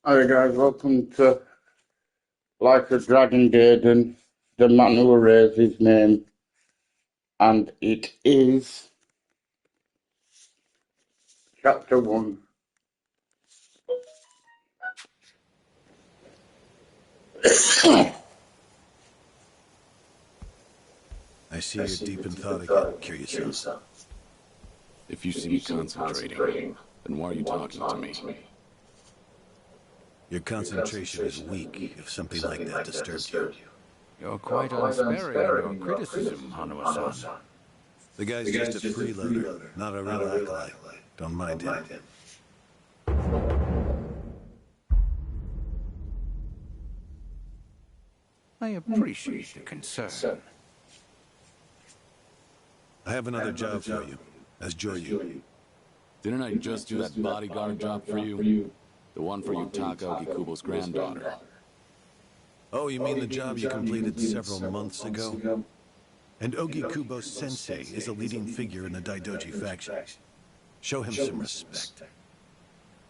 Hi guys, welcome to Like a Dragon Gaiden, the man who raised his name, and it is chapter 1. I see you're deep in thought again, Kiryu-san. If you see me concentrating, then why are you talking to me? Your concentration is weak if something like that disturbed you. You're quite unsparing in your criticism, Hanuma-san. The guy's just a freeloader, not a real acolyte. Don't mind him. I appreciate the concern. I have another job for you, as Joryu. Didn't I just do that bodyguard job for you? The one for Yutaka Ogikubo's granddaughter. Oh, you mean the job you completed several months ago? And Ogikubo Sensei is a leading figure in the Daidoji faction. Show him some respect.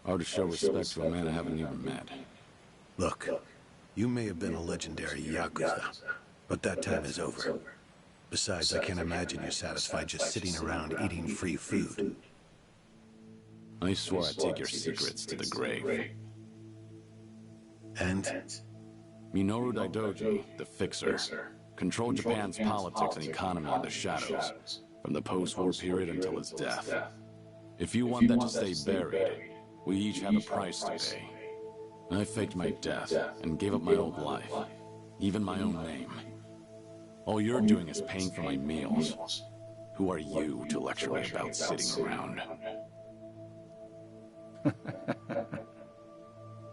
Hard to show respect to a man I haven't even met. Look, you may have been a legendary Yakuza, but that time is over. Besides, I can't imagine you're satisfied just sitting around eating free food. I swore I'd take your secrets to the grave. And? Minoru Daidoji, the Fixer, controlled Japan's politics and economy in the shadows, from the post-war period until his death. If you want that to stay buried, we each have a price to pay. I faked my death and gave up my old life, even my own name. All you're doing is paying for my meals. Who are you to lecture me about sitting around?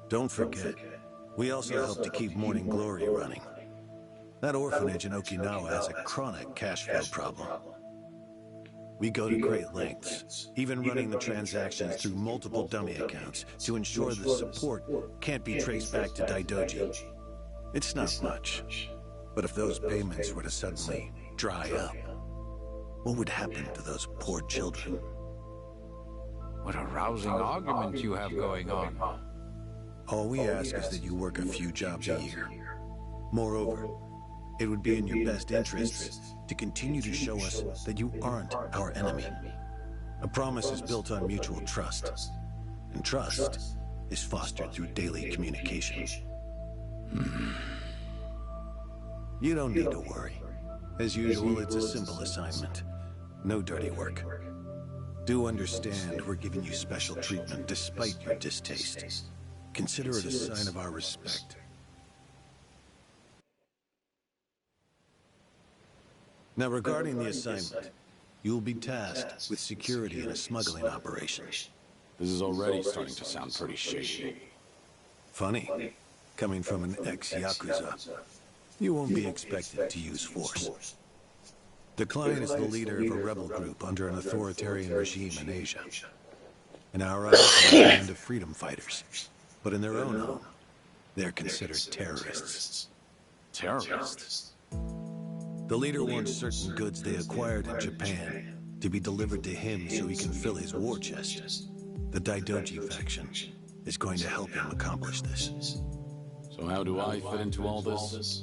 Don't forget, we also help to keep Morning Glory running. That orphanage in Okinawa has a chronic cash flow problem. We go to great lengths, even running the transactions through multiple dummy accounts to ensure the support can't be traced back to Daidoji. It's not much, but if those payments were to suddenly dry up, what would happen to those poor children? What a rousing argument you have going on. All we ask is that you work a few jobs a year. Moreover, it would be in your best interests to continue to show us that you aren't our enemy. A promise is built on mutual trust, and trust is fostered through daily communication. You don't need to worry. As usual, it's a simple assignment. No dirty work. Do understand we're giving you special treatment despite your distaste. Consider it a sign of our respect. Now, regarding the assignment, you'll be tasked with security in a smuggling operation. This is already starting to sound pretty shady. Funny, coming from an ex-Yakuza. You won't be expected to use force. The client is the leader of a rebel group under an authoritarian regime in Asia. In our eyes, they're a band of freedom fighters. But in their own home, they're considered terrorists. Terrorists? The leader wants certain goods they acquired in Japan to be delivered to him so he can fill his war chest. The Daidoji faction is going to help him accomplish this. So how do I fit into all this?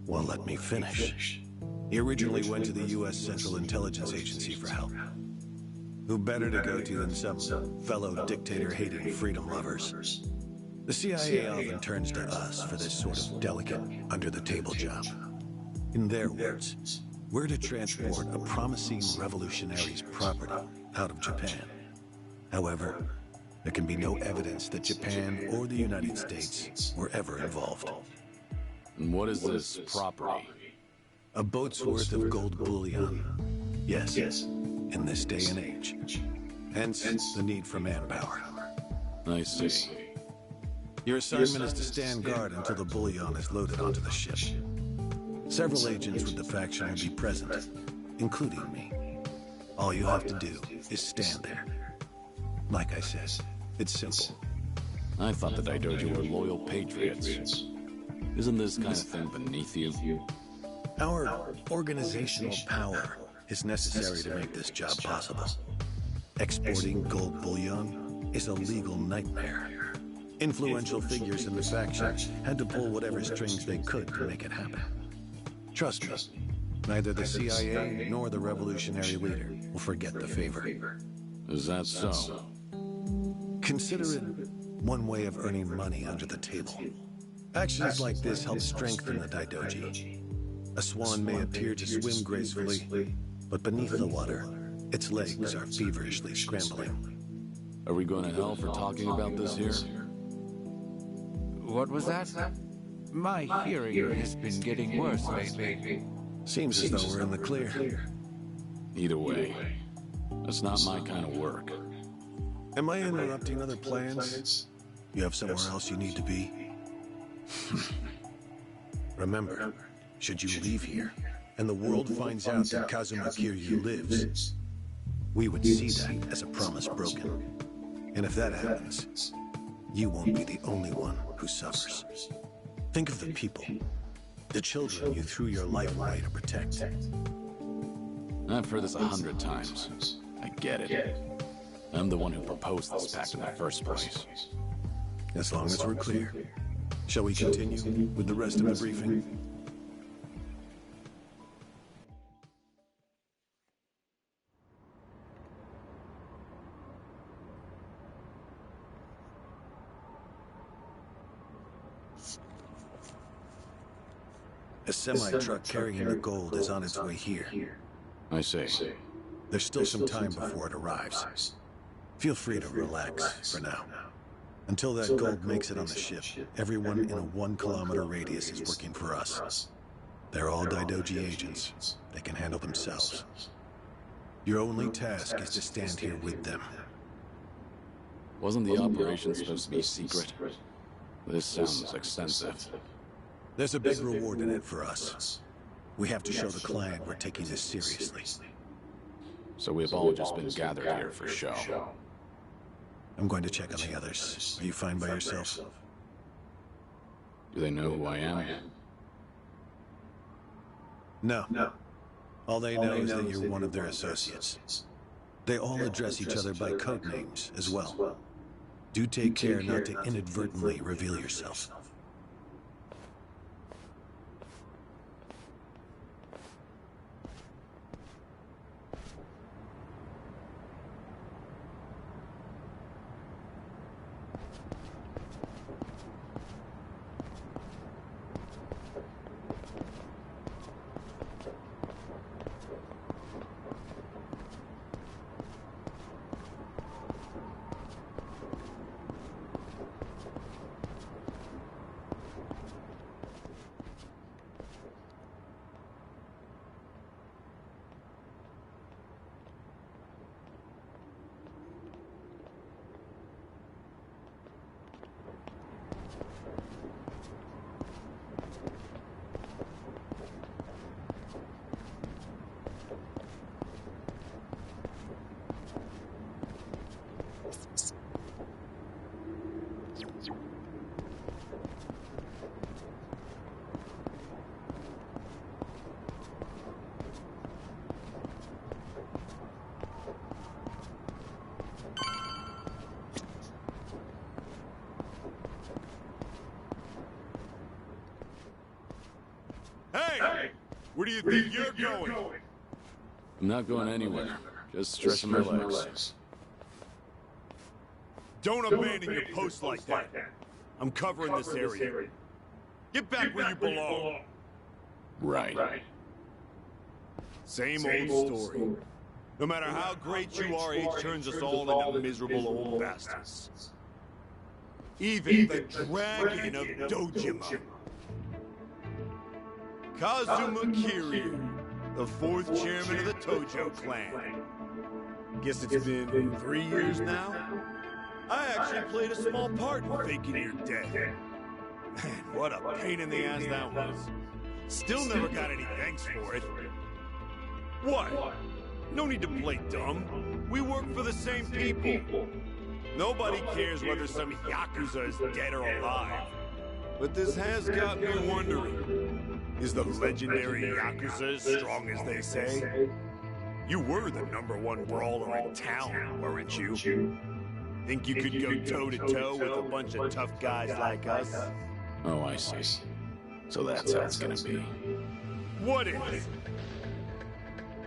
Well, let me finish. He originally went to the U.S. Central Intelligence Agency for help. Who better to go to than some fellow dictator-hating freedom lovers? The CIA often turns to us for this sort of delicate, under-the-table job. In their words, we're to transport a promising revolutionary's property out of Japan. However, there can be no evidence that Japan or the United States were ever involved. And what is this property? A boat's worth of gold bullion. Yes, in this day and age. Hence, the need for manpower. I see. Your assignment is to stand guard until the bullion is loaded onto the ship. Several agents with the faction will be present, including me. All you have to do is stand there. Like I said, it's simple. I thought the Daidoji were loyal patriots. Isn't this kind of thing beneath you? Our organizational power is necessary to make this job possible. Exporting gold bullion is a legal nightmare. Influential figures in the faction had to pull whatever strings they could to make it happen. Trust me, neither the CIA nor the revolutionary leader will forget the favor. Is that so? Consider it one way of earning money under the table. Actions like this help strengthen the Daidoji. A swan may appear to swim gracefully, but beneath the water, its legs are feverishly scrambling. Are we going to hell for talking about this here? What was that? My hearing has been getting worse lately. Seems as though we're in the clear. Either way, that's not my kind of work. Am I interrupting other plans? You have somewhere else you need to be? Remember, should you leave here, and the world finds out that Kazuma Kiryu lives, we would see that as a promise broken. And if that happens, you won't be the only one who suffers. Think of the people, the children you threw your life away to protect. I've heard this 100 times. I get it. I'm the one who proposed this pact in the first place. As long as we're clear. Shall we continue with the rest of the briefing? A semi-truck carrying the gold is on its way here. I see. There's still some time before it arrives. Feel free to relax for now. Until that gold makes it on the ship, everyone in a 1 kilometer radius is working for us. They're all Daidoji agents. They can handle themselves. Your only task is to stand here with them. Wasn't the operation supposed to be secret? This sounds extensive. There's a big reward in it for us. We have to show the client we're taking this seriously. So we've all just been gathered here for show. I'm going to check on the others. Are you fine by yourself? Do they know who I am? No. All they know is that you're one of their associates. They all address each other by code names as well. Do take care not to inadvertently reveal yourself. Hey! Where do you think you're going? I'm not going anywhere. Just stretching my legs. Don't abandon your post like that. I'm covering this area. Get back where you belong. Right. Same old story. No matter how great you are, age turns us all into miserable old bastards. Even the Dragon of Dojima. Kazuma Kiryu, the 4th chairman of the Tojo clan. Guess it's been 3 years now? I actually played a small part in faking you're dead. Man, what a pain in the ass that was. Still never got any thanks for it. What? No need to play dumb. We work for the same people. Nobody cares whether some Yakuza is dead or alive. But this has got me wondering. Is the legendary Yakuza as strong as they say? You were the #1 brawler in town, weren't you? Think you could go toe-to-toe with a bunch of tough guys like us? Oh, I see. So that's how it's gonna be. What is?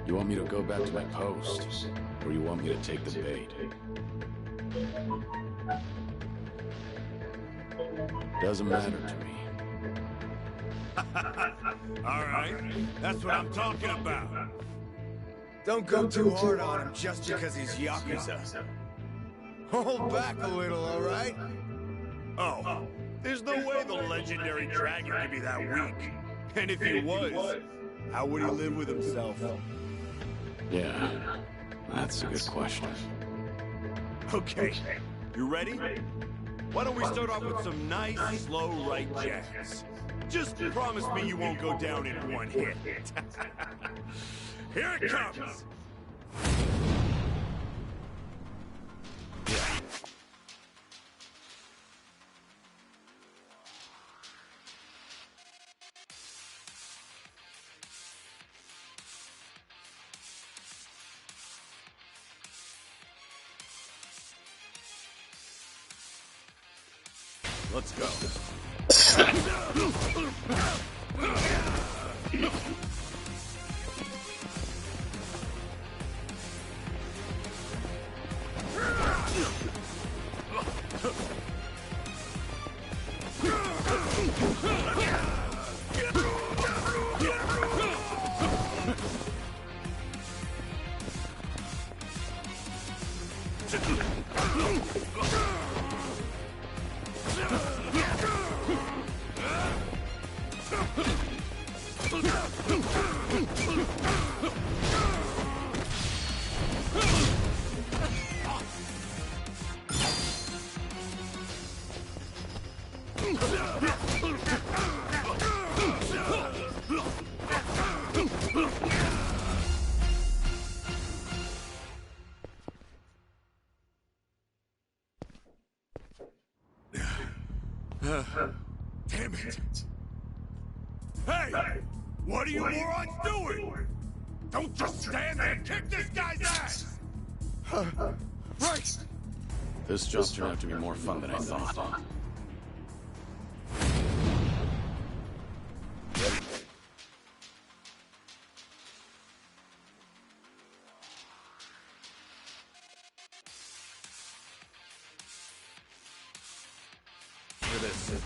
You want me to go back to my post, or you want me to take the bait? Doesn't matter to me. Alright, that's what I'm talking about. Don't go too hard on him just because he's Yakuza. Hold back a little, alright? Oh, there's no way the legendary dragon could be that weak. And if he was, how would he live with himself? Yeah, that's a good question. Okay, you ready? Why don't we start off with some nice, slow right jabs? Just promise me you won't go down in one hit. Here it comes! Let's go. Damn it! Hey! What are you morons doing? Don't just stand there! Kick this guy's ass! Right! This job turned out to be more fun than I thought. For this.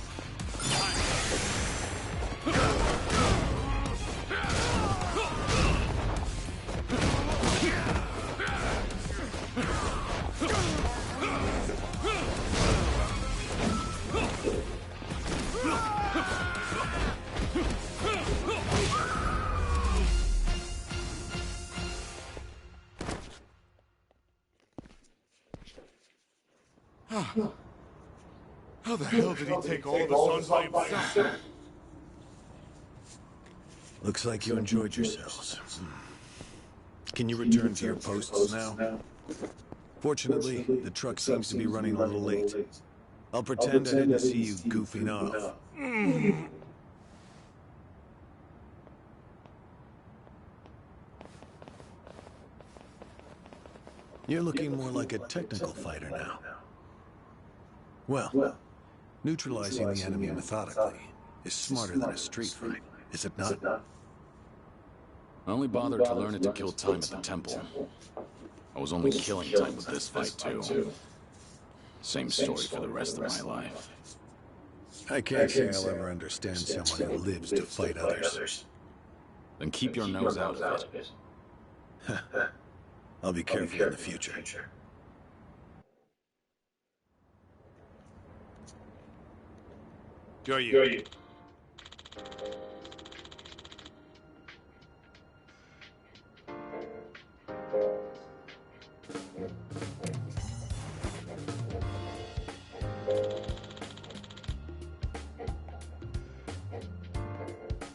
How the hell did he take all of us on by himself? Looks like you enjoyed yourselves. Can you return to your posts now? Fortunately, the truck seems to be running a little late. I'll pretend I didn't see you goofing off. You're looking more like a technical fighter now. Well, neutralizing the enemy methodically is smarter than a street fight, is it not? I only bothered to learn it to kill time at the temple. I was only killing time with this fight, too. Same story for the rest of my life. I can't say I'll ever understand someone who lives to fight others. Then keep your nose out of it. I'll be careful in the future. Go you.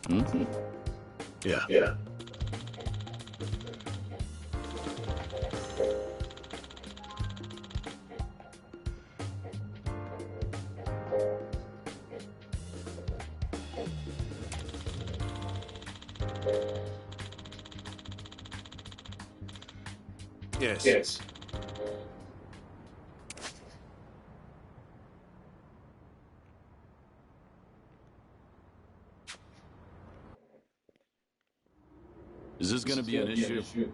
Mm-hmm. Yeah. Yes. Is this gonna be an issue? It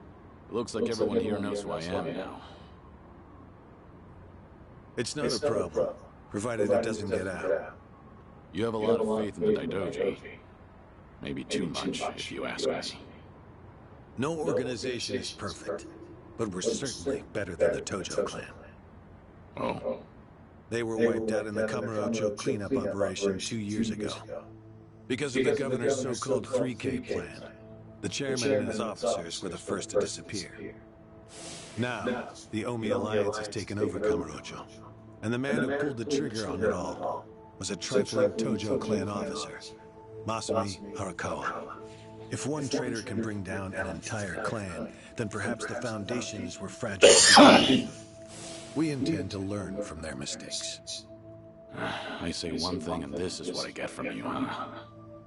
looks like everyone here knows who I am now. It's not a problem, provided it doesn't get out. You have a lot of faith in the Daidoji. Maybe too much, if you ask me. No organization is perfect, but we're certainly better than the Tojo clan. Oh. They were wiped out in the Kamurocho cleanup operation 2 years ago. Because of the governor's so-called 3K plan, the chairman and his officers were the first to disappear. Now, the Omi Alliance has taken over Kamurocho, and the man who pulled the trigger on it all was a trifling Tojo clan officer, Masumi Harakawa. If one traitor can bring down an entire clan, then perhaps the foundations were fragile. We intend to learn from their mistakes. I say one thing and this is what I get from you, huh?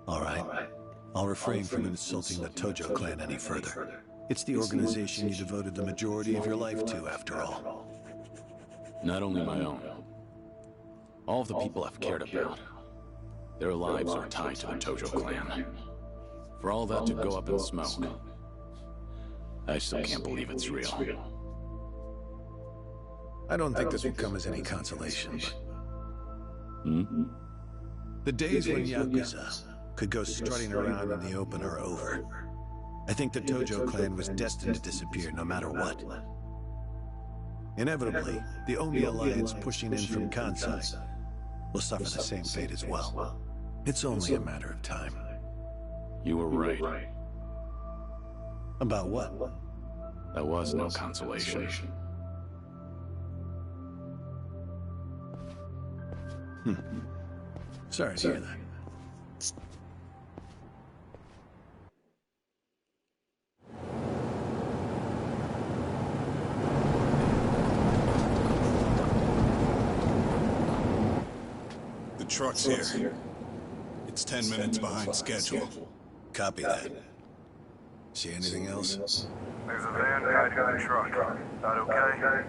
All right. I'll refrain from insulting the Tojo clan any further. It's the organization you devoted the majority of your life to, after all. Not only my own. All of the people I've cared about. Their lives are tied to the Tojo clan. For all that to go up in smoke, I still can't believe it's real. I don't think this will come as any consolation, but... Hmm? The days when Yakuza could go strutting around in the open are over. I think the Tojo clan was destined to disappear no matter what. Inevitably, the Omi Alliance pushing in from Kansai will suffer the same fate as well. It's only a matter of time. You were right. About what? That was no consolation. Sorry to hear that. The truck's here. It's 10 minutes behind schedule. Copy that. See anything else? There's a van tied to the truck. That okay?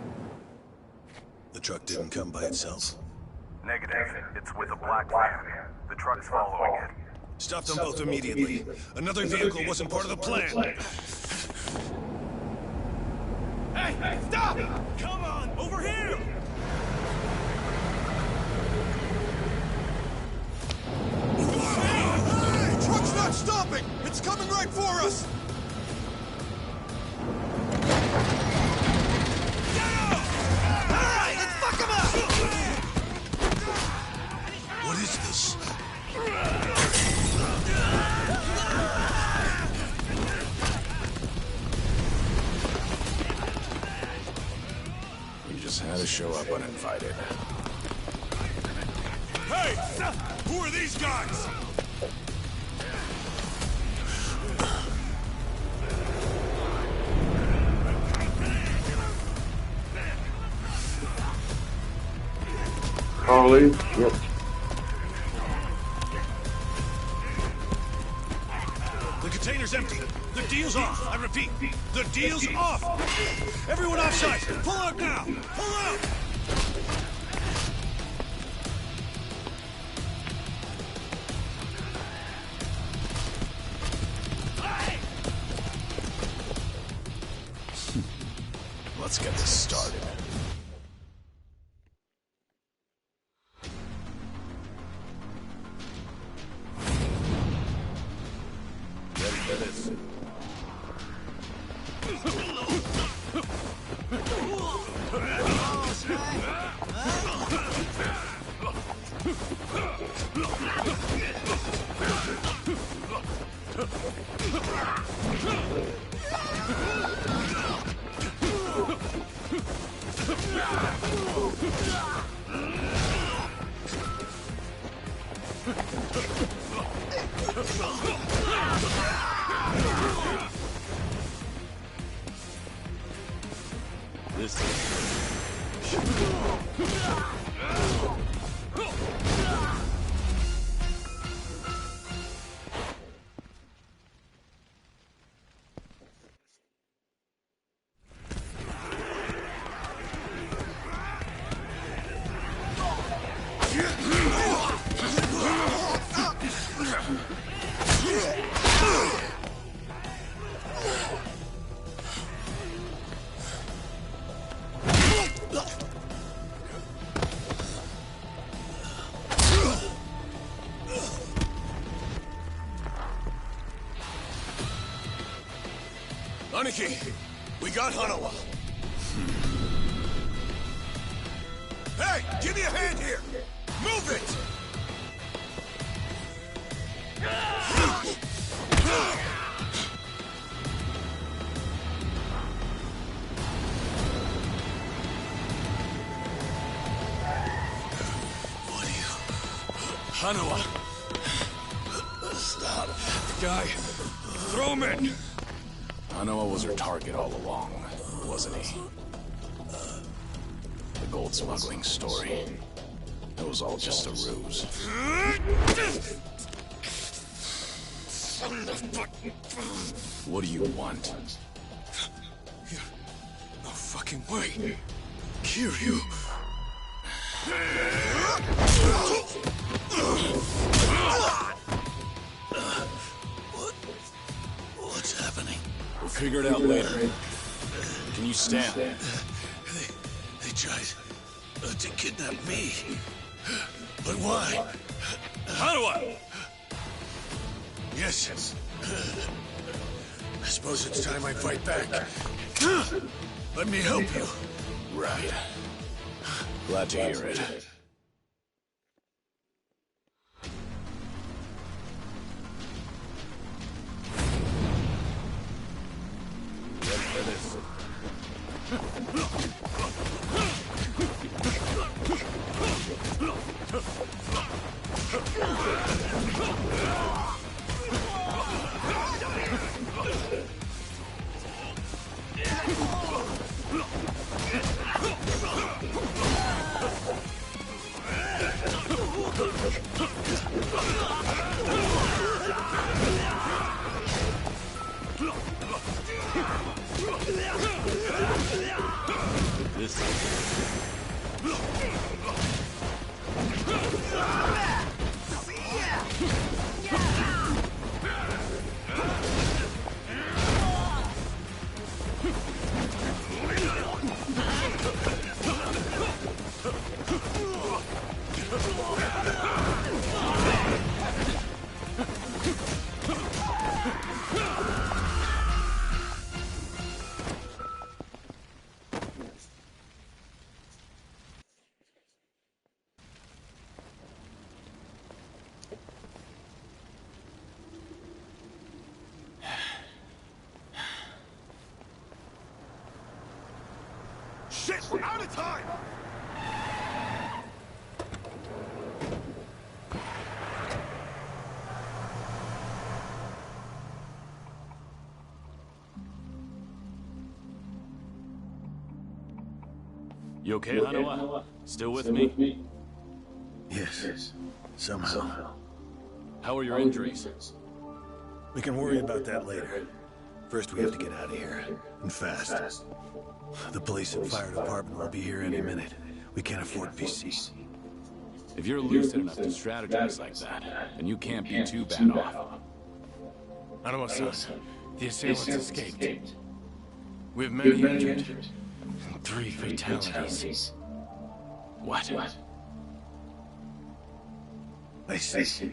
The truck didn't come by itself. Negative. It's with a black van. The truck's following it. Stop them both immediately. Another vehicle wasn't part of the plan. Hey, stop! Come on, over here! Hey, truck's not stopping! It's coming right for us! Alright, let's fuck him up! What is this? You just had to show up uninvited. Hey! Who are these guys? Holy shit. The container's empty. The deal's off. I repeat, the deal's off. Everyone offside. Pull out now. Pull out. Let's get this started. Ready for this? Aniki, we got Hanawa. Hey, give me a hand here! Move it! What are you... Hanawa! Stop. Guy, throw him in! Hanawa was her target all along, wasn't he? The gold smuggling story. It was all just a ruse. What do you want? No fucking way. Kiryu. What's happening? We'll figure it out later. Can you stand? They tried to kidnap me. But why? Hanawa! Yes. I suppose it's time I fight back. Let me help you. Right. Glad to hear it. Shit, we're out of time! You okay, Hanawa? Still with me? Yes. Somehow. How are your injuries? We can worry about that later. First, we have to get out of here. And fast. The police and fire department will be here any minute. We can't afford PC. If you're lucid enough to strategize like that, then you can't be too bad off. Hanawa-san, the assailants escaped. We have many injured. 3 fatalities. What? I see.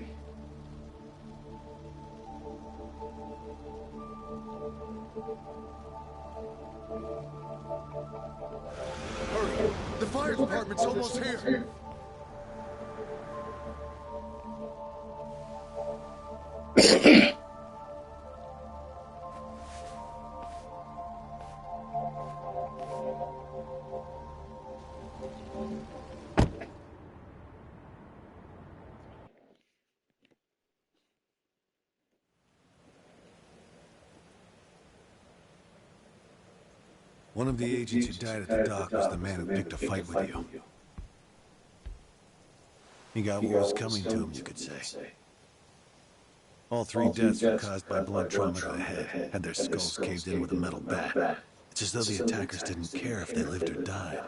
Hurry! The fire department's almost here! One of the agents who died at the dock was the man who picked a fight with you. He got what was coming to him, you could say. All 3 deaths were caused by blunt trauma to the head, had their skulls caved in with a metal bat. It's as though the attackers didn't care if they lived or died.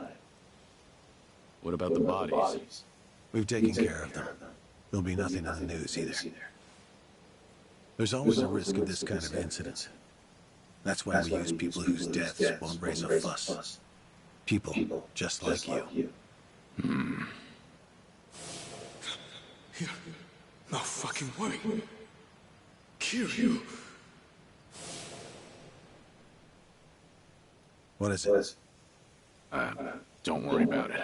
What about the bodies? We've taken care of them. There'll be nothing on the news either. There's always a risk of this kind of incident. That's why we use people whose deaths won't raise a fuss. People just like you. No fucking way. Kiryu. What is it? Don't worry about it.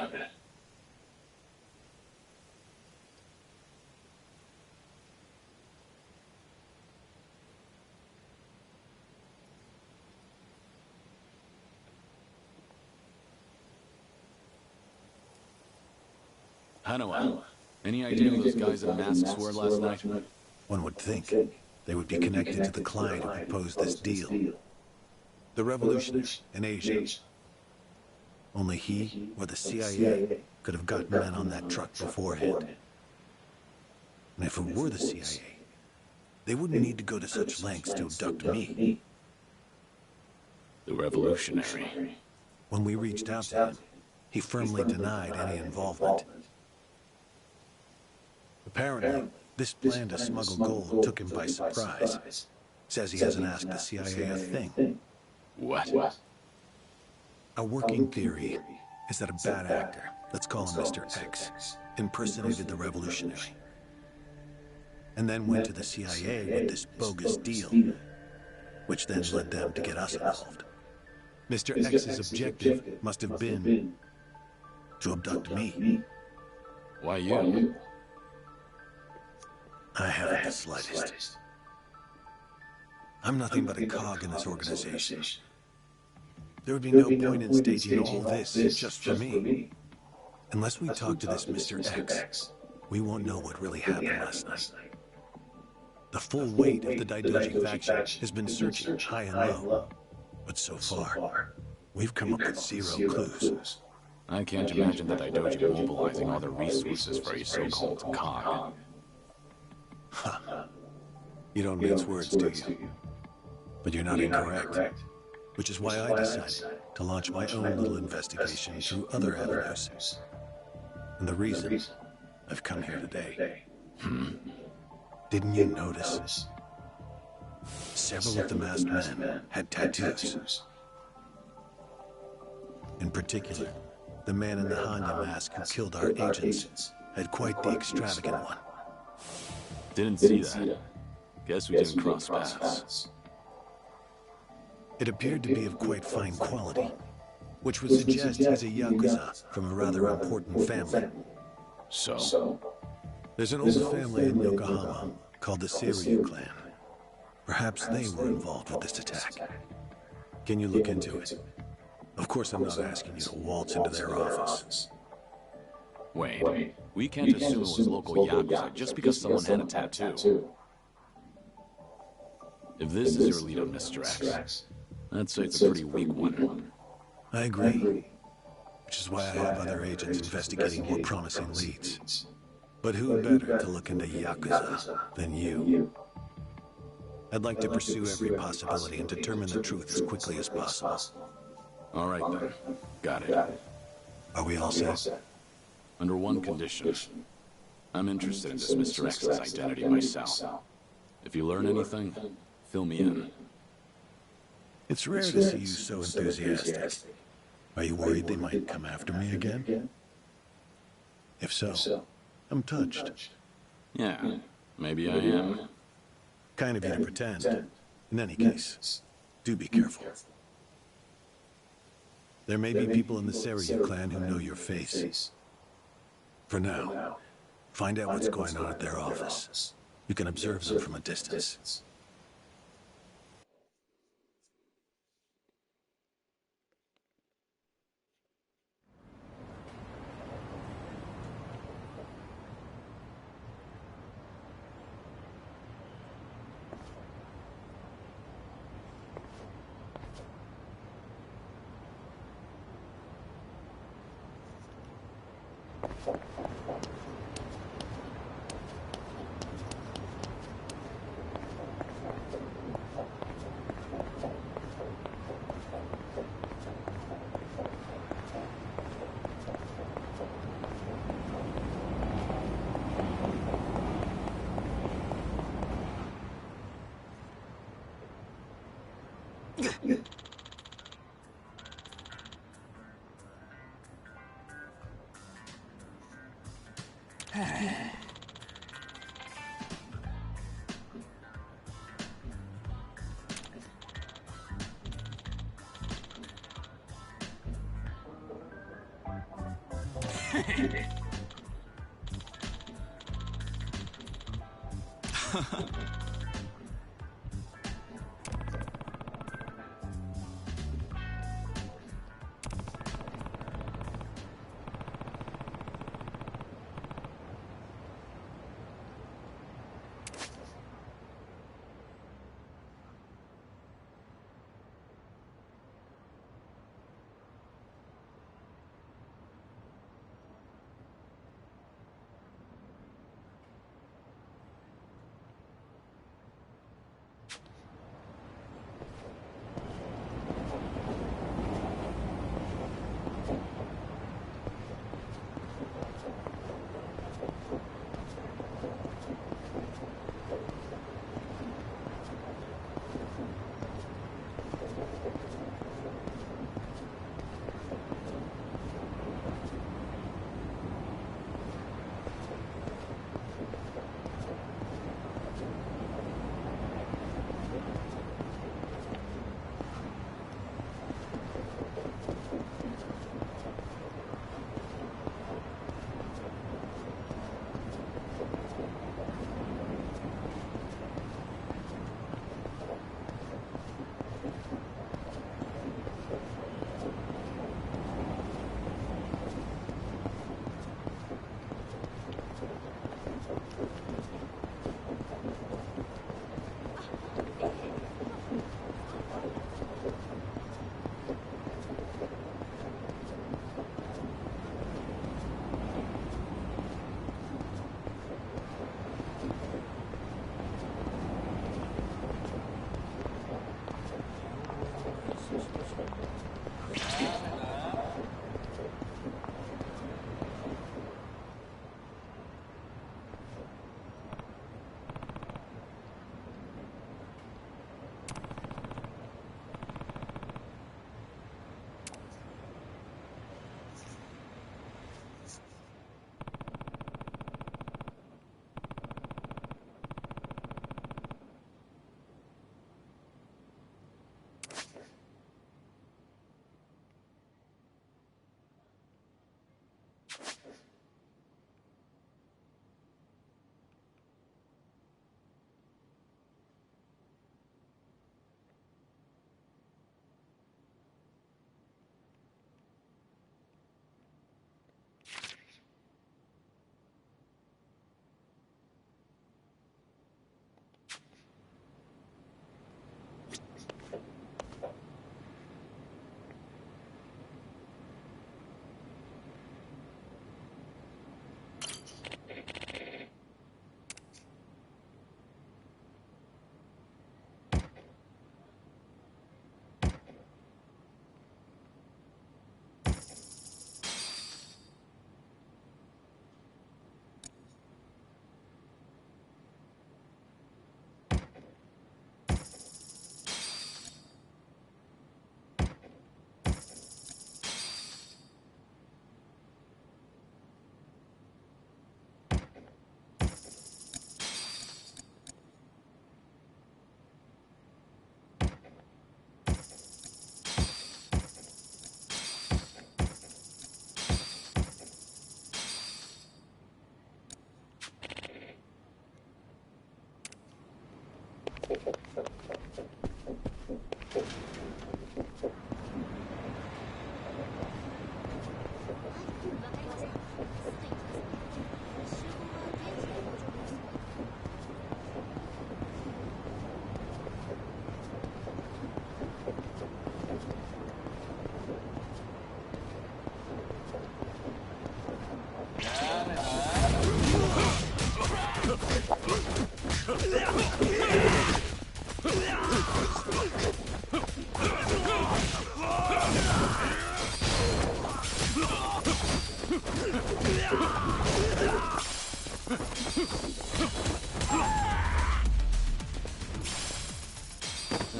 Hanawa, any idea who those guys in masks were last night? One would think they would be connected to the client who proposed this deal. The revolutionary in Asia. Only he or the CIA could have gotten men on that truck beforehand. And if it were the CIA, they wouldn't need to go to such lengths to abduct me. The revolutionary. When we reached out to him, he firmly denied any involvement. Apparently, this plan to smuggle gold took him by surprise. Says he hasn't asked the CIA a thing. What? Our working theory is that a bad actor, let's call him Mr. X, impersonated the revolutionary. And then went to the CIA with this bogus deal, which then led them to get us involved. Mr. X's objective must have been to abduct me. Why you? I haven't the slightest. I'm nothing but a cog in this organization. There would be no point in staging all this just for me. Unless we talk to this Mr. X, we won't know what really happened last night. The full weight of the Daidoji faction has been searching high and low. But so far, we've come up with zero clues. I can't imagine the Daidoji mobilizing all their resources for a so-called cog. Huh. You don't mince words, do you? But you're not incorrect. Which is why I decided to launch my own little investigation through other avenues. And the reason I've come here today. Didn't you notice? Several of the masked men had tattoos. In particular, the man in the Hanya mask who killed our agents had quite the extravagant one. Didn't see that. Guess we didn't cross paths. It appeared to be of quite fine quality, which would suggest he's a Yakuza from a rather important family. So? There's an old family in Yokohama called the Seiryu clan. Perhaps they were involved with this attack. Can you look into it? Of course, I'm not asking you to waltz into their office. Wait, we can't assume it was local Yakuza just because someone had a tattoo. If this is your lead on Mr. X, I'd say it's a pretty weak one. I agree. Which is why I have other agents investigating more promising leads. But who better to look into Yakuza than you? I'd like to pursue every possibility and determine the truth as quickly as possible. All right then. Got it. Are we all set? Under one condition. I'm interested in this Mr. X's identity myself. If you learn anything, fill me in. It's rare to see you so enthusiastic. Are you worried they might come after me again? If so, I'm touched. Yeah, maybe I am. Kind of you to pretend. In any case, do be careful. There may be people in the Seiryu clan who know your face. For now, find out what's going on at their office. You can observe them from a distance.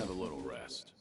Have a little rest.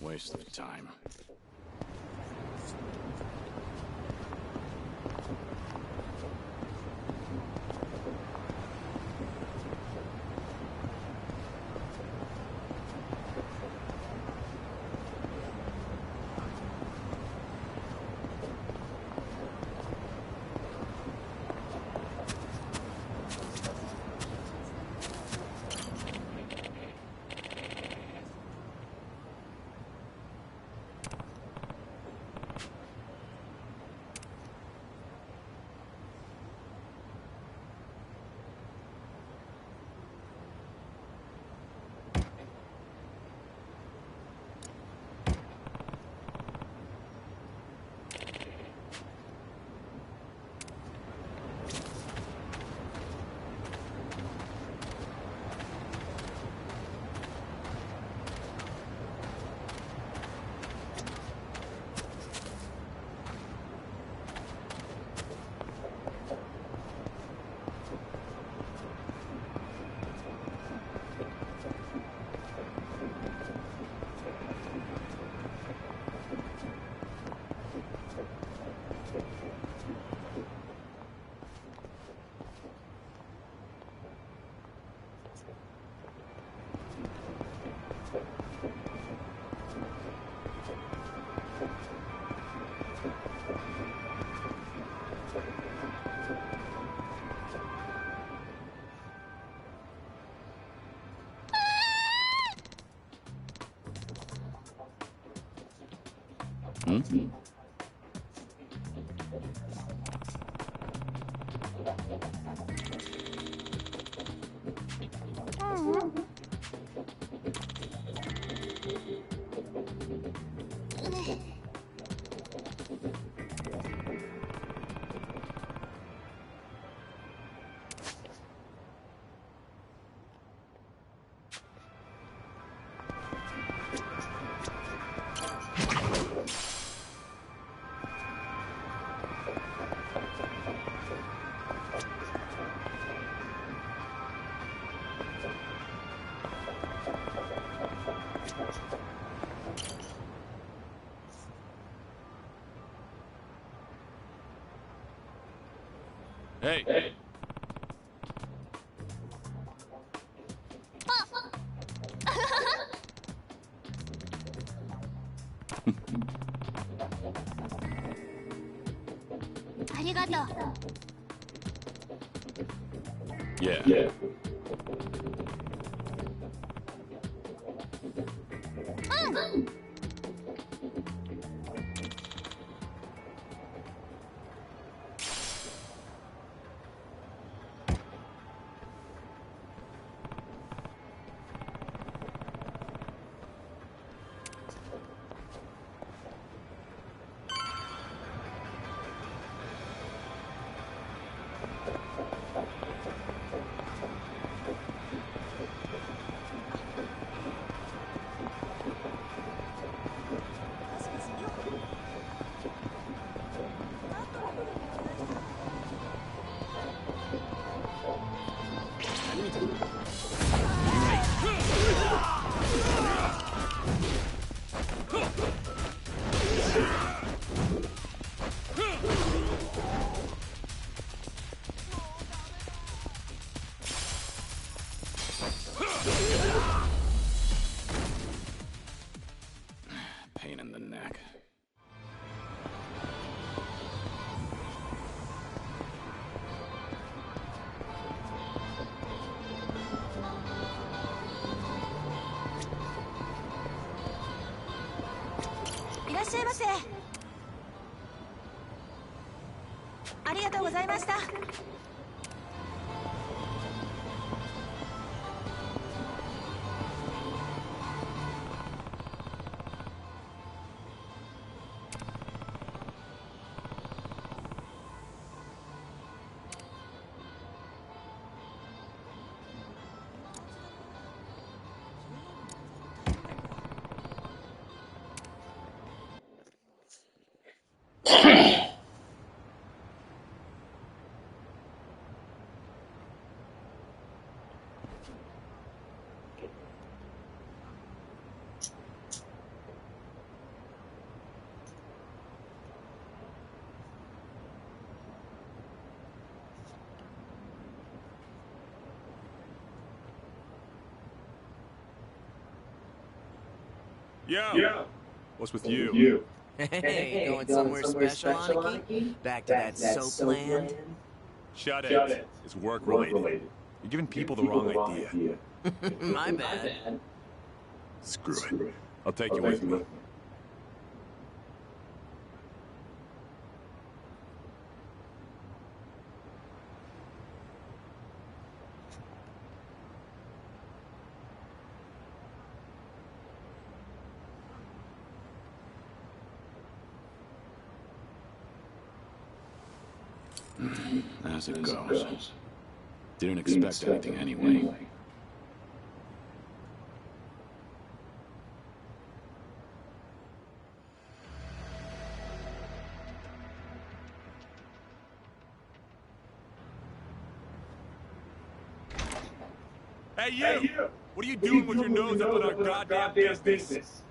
Waste of time. Hmm? Hey! ありがとう。Yeah. いらっしゃいませ。ありがとうございました。Yo! What's with you? Hey, going somewhere special, Aniki? Back to that soap land? Shut it. It's work-related. You're giving people the wrong idea. My bad. Screw it. I'll take you with me. As it goes. Didn't expect anything anyway. Hey, you! What are you doing with your nose up in our goddamn business?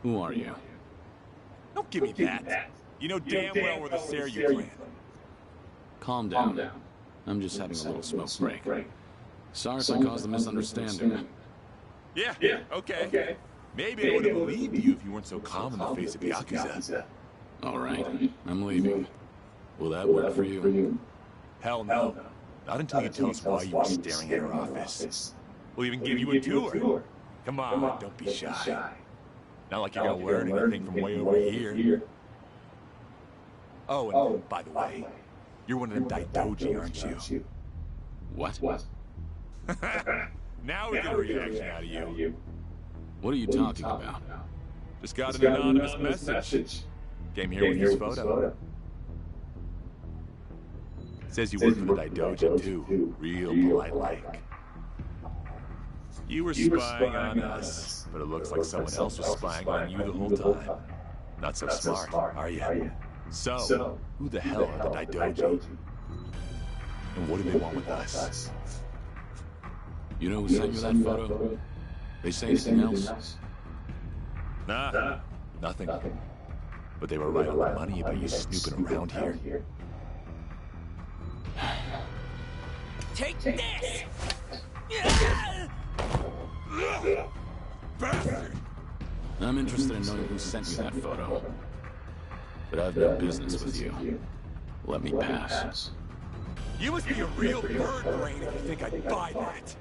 Who are you? Don't give me that. You know damn well we're the Seryu clan. Calm down. I'm just having a little smoke break. Sorry if I caused a misunderstanding. Yeah, okay. Maybe I would have believed you if you weren't so calm in the face of Yakuza. All right, I'm leaving. Will that work for you? Hell no. Not until you tell us why you were staring at our office. We'll even give you a tour. Come on, don't be shy. Not like you're gonna learn anything from way over here. Oh, and by the way, you're one of them Daidoji, aren't you? What? Now we get a reaction out of you. What are you talking about? Just got an anonymous message. Came here with his photo. Says you work for the Daidoji too. Real polite like. You were spying on us, but it looks like someone else was spying on you the whole time. Not so smart, are you? So, who the hell are the Daidoji? And what do they want with us? You know who sent you that photo? They say anything else? Nah, nothing. But they were right on the money about you snooping around here. Take this! Bastard! I'm interested in knowing who sent you that photo. But I've no business with you. Let me pass. You must be a real bird brain if you think I'd buy that.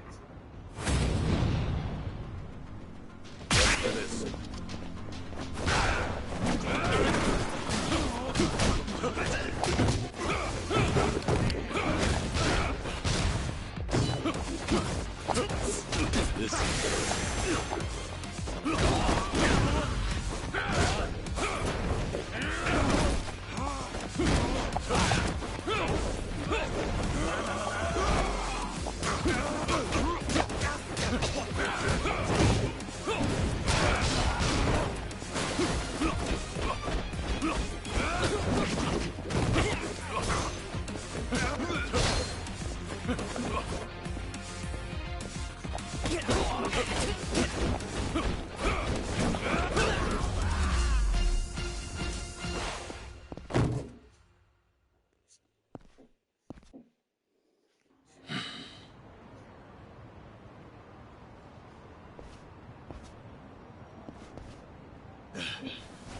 This.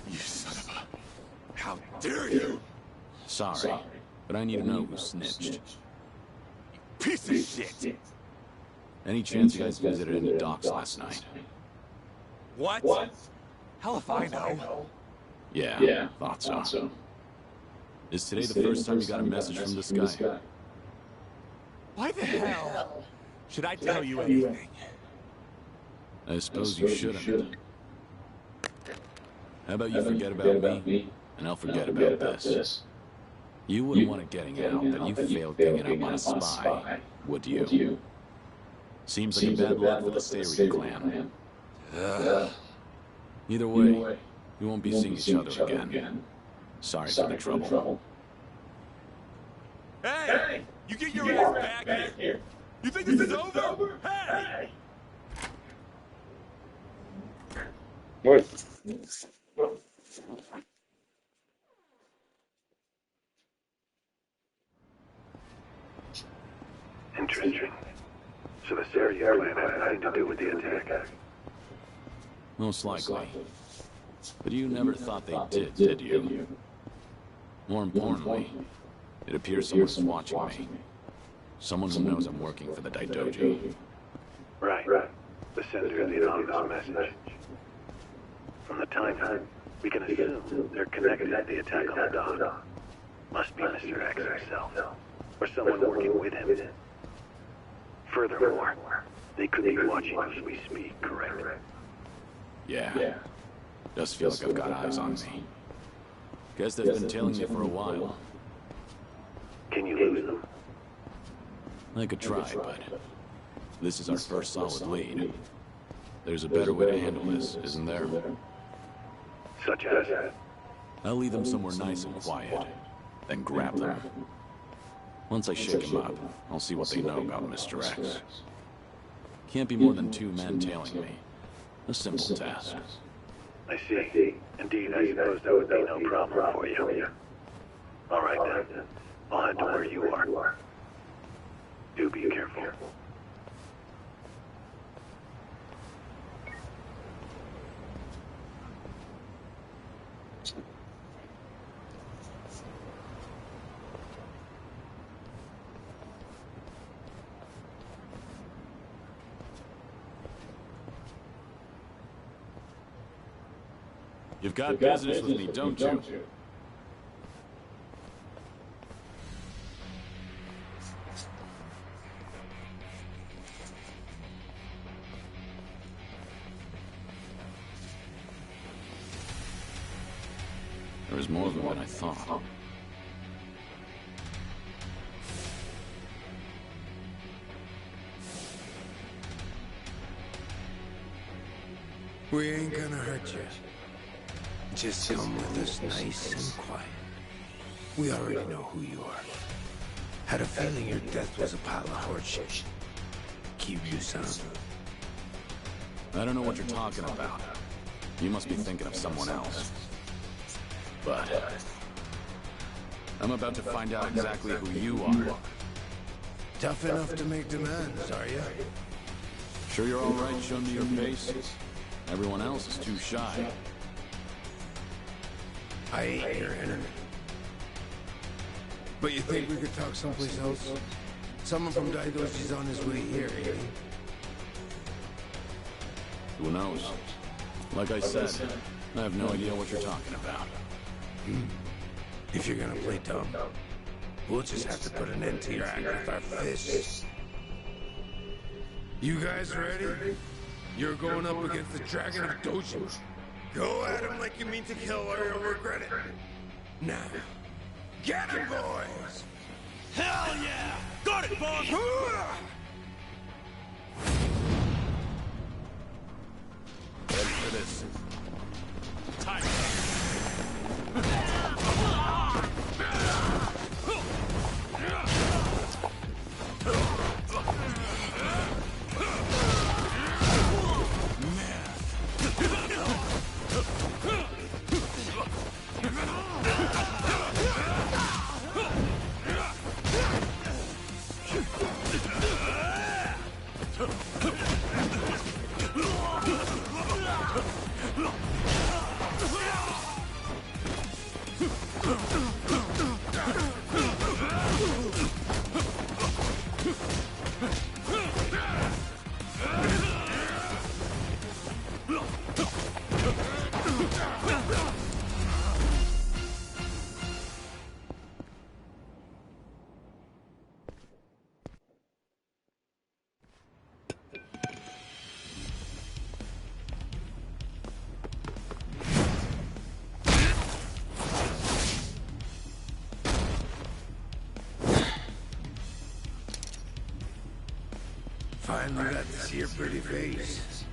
You son of a... How dare you! Sorry, but I need to know who snitched. Piece of shit! Any chance you guys visited any docks last night? What? Hell if I know. Yeah, thought so. Is today the first time you got a message from this guy? Why the hell should I tell you anything? I suppose you shouldn't. How about you forget about me, and I'll forget about this. You wouldn't want it getting out that you failed ganging up on a spy, would you? Seems like a bad luck for the Seryu clan. Either way, we won't be seeing each other again. Sorry for the trouble. Hey! You get your ass back here! You think this is over? Hey! Wait. Interesting. So the Seryu clan had nothing to do with the attack. Most likely. But you never thought they did you? More importantly, it appears someone's watching me. Someone who knows I'm working for the Daidoji. Right. The sender of the anonymous message. From the timing, we can assume they're connected to the attack on the dock. Must be Mr. X himself, or someone working with him. Furthermore, they could be watching as we speak, correct? Yeah. Does feel like I've got eyes on me. Guess they've been tailing me for a while. Can you lose them? I could try, but this is our first solid lead. There's a better way to handle this, isn't there? Such as? I'll leave them somewhere nice and quiet, then grab them. Once I shake them up, I'll see what they know about Mr. X. Can't be more than 2 men tailing me. A simple task. I see. Indeed, I suppose that would be no problem for you. All right, then. I'll head to where you are. Do be careful. You've got business with me, don't you? There was more of them than I thought. We ain't gonna hurt you. Just come with us nice and quiet. We already know who you are. Had a feeling your death was a pile of horseshit. Keep you sound. I don't know what you're talking about. You must be thinking of someone else. But I'm about to find out exactly who you are. Tough enough to make demands, are you? Sure you're all right showing me your face? Everyone else is too shy. I ain't your enemy. But you think we could talk someplace else? Someone from Daidoji's on his way here, ain't he? Who knows? Like I said, I have no idea what you're talking about. If you're gonna play dumb, we'll just have to put an end to your act with our fists. You guys ready? You're going up against the Dragon of Dojo. Go at him like you mean to kill or you'll regret it. Now, get him, boys! Hell yeah! Got it, boss! Ready for this? Time. Finally got to see your pretty face.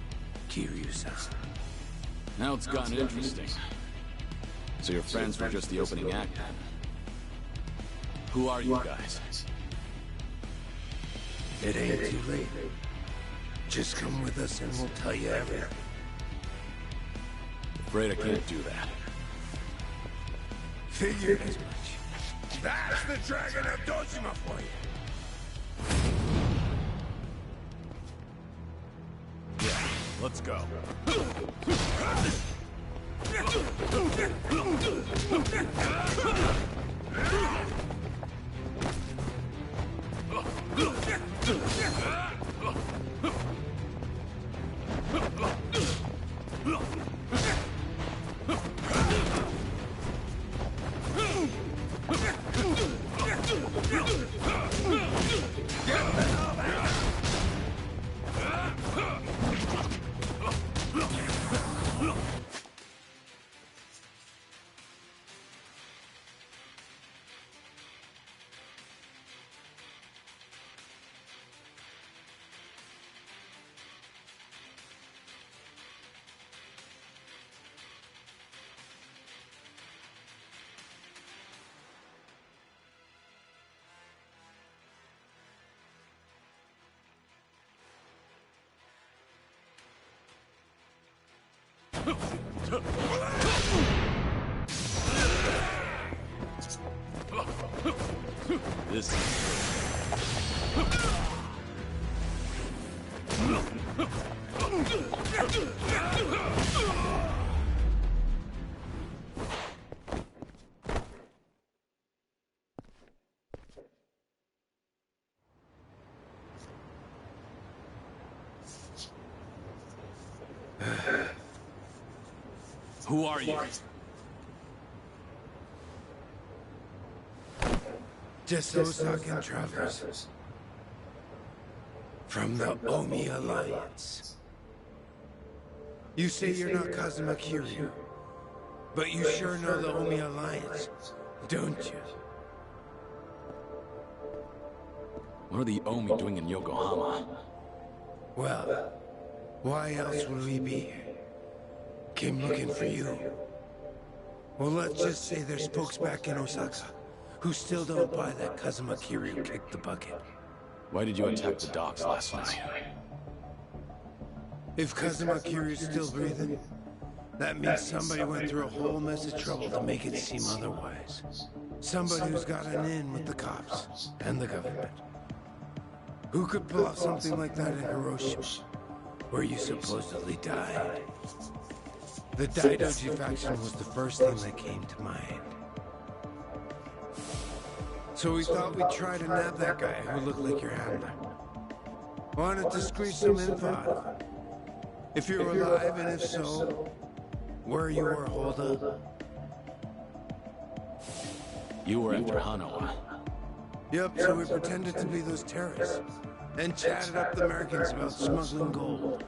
Kiryu-san. Now it's gotten interesting. So your friends were just the opening act, then? Who are you guys? It ain't too late. Just come with us and we'll tell you everything. Afraid I can't do that. Figured as much. That's the Dragon of Dojima for you. Yeah, Let's go. This Who are you? Just Osakan travelers. From the Omi Alliance. You say you're not Kazuma Kiryu, but you sure know the Omi Alliance, don't you? What are the Omi doing in Yokohama? Well, why else would we be here? Came looking for you. Well, let's just say there's folks back in Osaka who still don't buy that Kazuma Kiryu kicked the bucket. Why did you attack the docks last night? If Kazuma Kiryu's still breathing, that means somebody went through a whole mess of trouble to make it seem otherwise. Somebody who's got an in with the cops and the government. Who could pull off something like that in Hiroshima, where you supposedly died? The Daidoji faction was the first thing that came to mind. So we thought we'd try to nab that guy who looked like your handler. Wanted to squeeze some info out of him. If you're alive, and if so, where you were holed up. You were after Hanoa. Yep, so we pretended to be those terrorists, and chatted up the Americans about smuggling gold.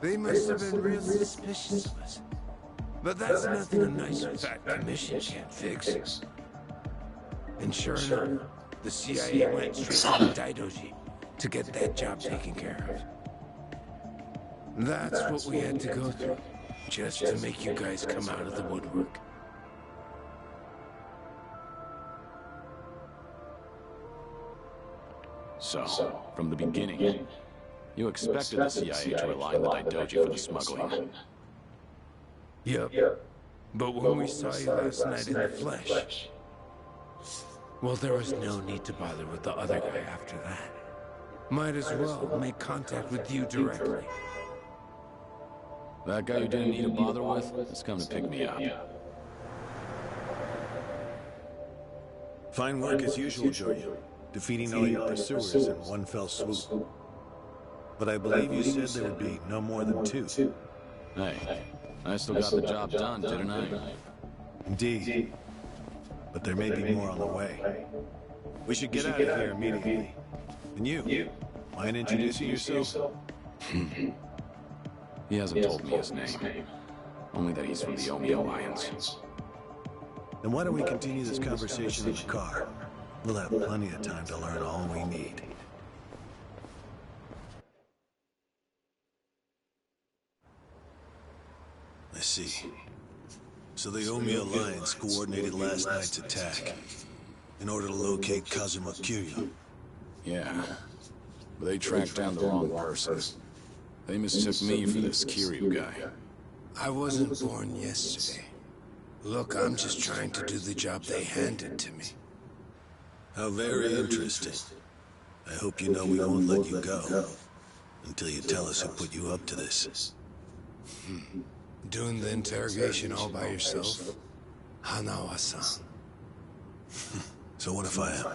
They must have been real suspicious of us. But that's nothing a nice fat commission can't fix. And sure enough, the CIA went straight to Daidoji to get that job taken care of. That's what we had to go through, just to make you guys come out of the woodwork. So, from the beginning, you expected the CIA to rely on the Daidoji for the smuggling. Yep. But when we saw you last night in the flesh, well, there was no need to bother with the other guy after that. Might as well make contact with you directly. That guy you didn't need to bother with has come to pick me up. Fine work as usual, Joryu. Defeating all your pursuers in one fell swoop. But I believe you said there would be no more than 2. Hey, I still got the job done, didn't I? Indeed. But there may be more on the way. We should get out of here immediately. And you, mind introducing yourself? He hasn't told me his name. Only that he's from the Omi Alliance. Then why don't we continue this conversation in the car? We'll have plenty of time to learn all we need. I see. So the Omi Alliance coordinated last night's attack in order to locate Kazuma Kiryu. Yeah, but they tracked down the wrong person. They mistook me for this Kiryu guy. I wasn't born yesterday. Look, I'm just trying to do the job they handed to me. How very interesting. I hope you know we won't let you go until you tell us who put you up to this. Doing the interrogation all by yourself? Hanawa-san. So what if I am?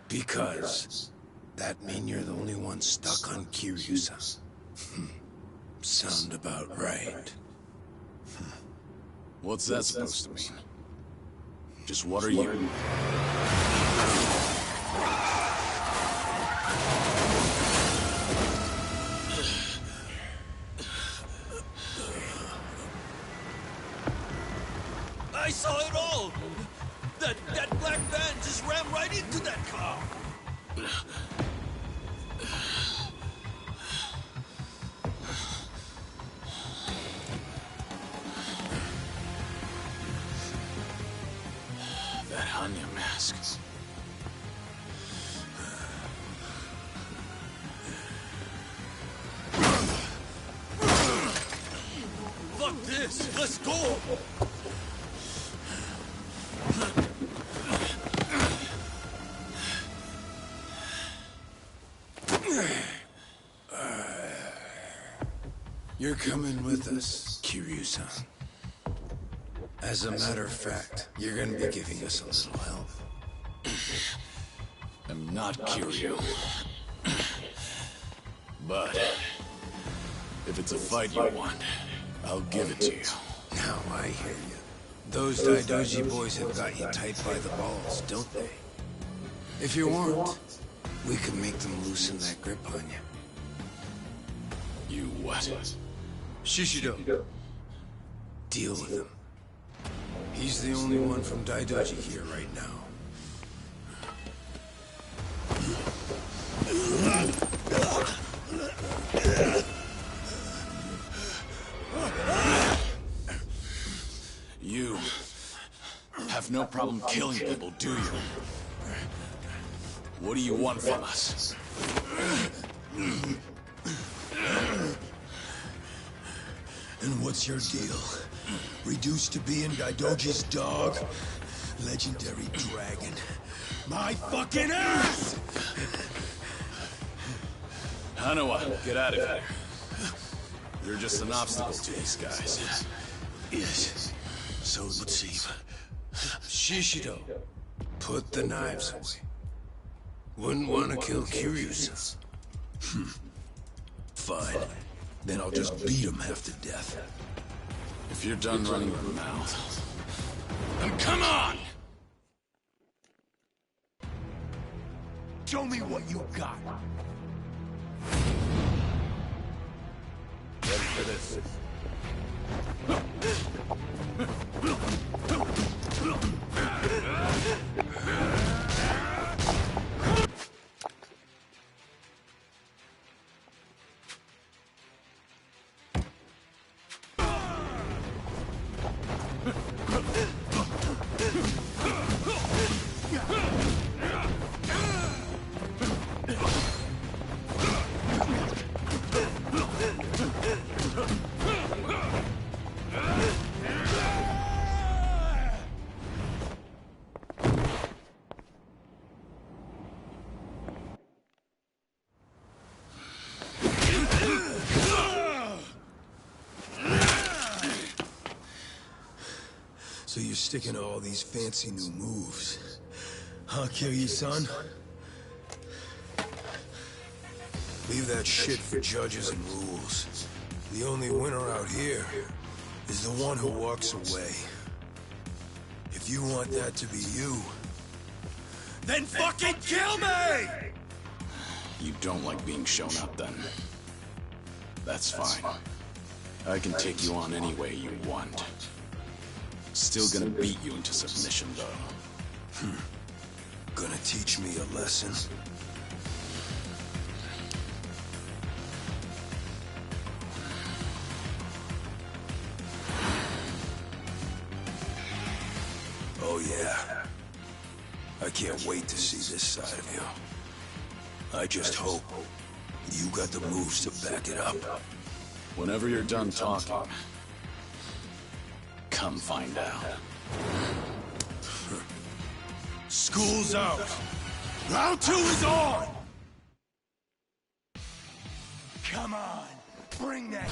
Because that mean you're the only one stuck on Kiryu-san. Sound about right. What's that supposed to mean? Just what are you? I saw it all! That black van just ran right into that car! That Hanya mask. Fuck this! Let's go! You're coming with us, Kiryu-san. As a matter of fact, you're gonna be giving us a little help. I'm not Kiryu. But if it's a fight you want, I'll give it to you. Now I hear you. Those Daidoji boys have got you tight by the balls, don't they? If you want, we could make them loosen that grip on you. You what? Shishido. Deal with him. He's the only one from Daidoji here right now. You have no problem killing people, do you? What do you want from us? And what's your deal? Reduced to being Daidoji's dog? Legendary dragon. My fucking ass! Hanawa, get out of here. You're just an obstacle to these guys. Yes, so it would seem. Shishido, put the knives away. Wouldn't want to kill Kiryu-san. Fine. Then I'll just beat him half to death. If you're done running your mouth, then come on! Show me what you got! Ready for this? So you're sticking to all these fancy new moves. Huh, Kiryu-san? Leave that shit for judges and rules. The only winner out here is the one who walks away. If you want that to be you, then fucking kill me! You don't like being shown up, then. That's fine. I can take you on any way you want. Still gonna beat you into submission, though. Gonna teach me a lesson? Oh yeah. I can't wait to see this side of you. I just hope you got the moves to back it up. Whenever you're done talking, come find out. School's out. Round 2 is on! Come on, bring that.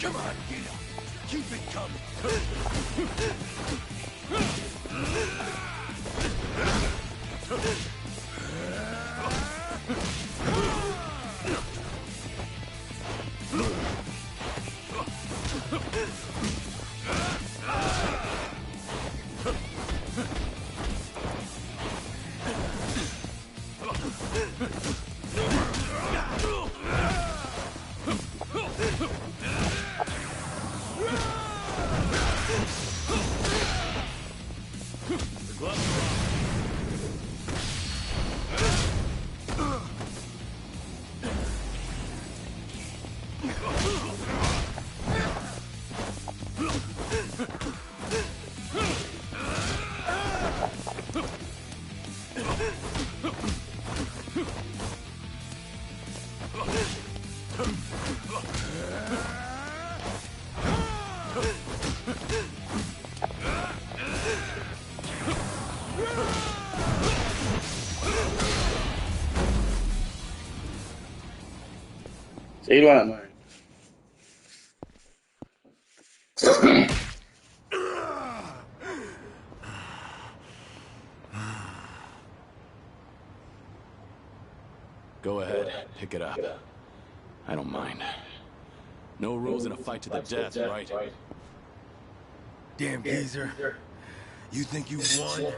Come on, get up. Keep it coming. See you later, mate. Go ahead, pick it up. I don't mind. No rules in a fight to the death, right? Damn geezer. You think you won?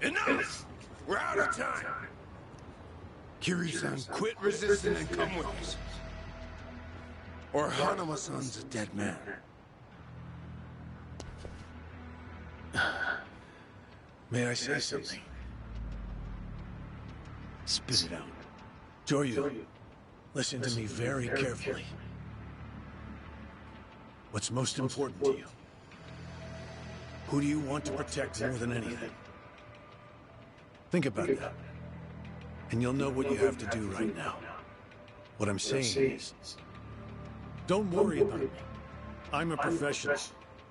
Enough! We're out of time! Kiri-san, quit resisting and come with us. Or Hanuma-san's a dead man. May I say something? Spit it out. Joryu, listen to me very carefully. What's most important to you? Who do you want to protect more than anything? Think about that. And you'll know what you have to do right now. What I'm saying is, don't worry about me. I'm a professional.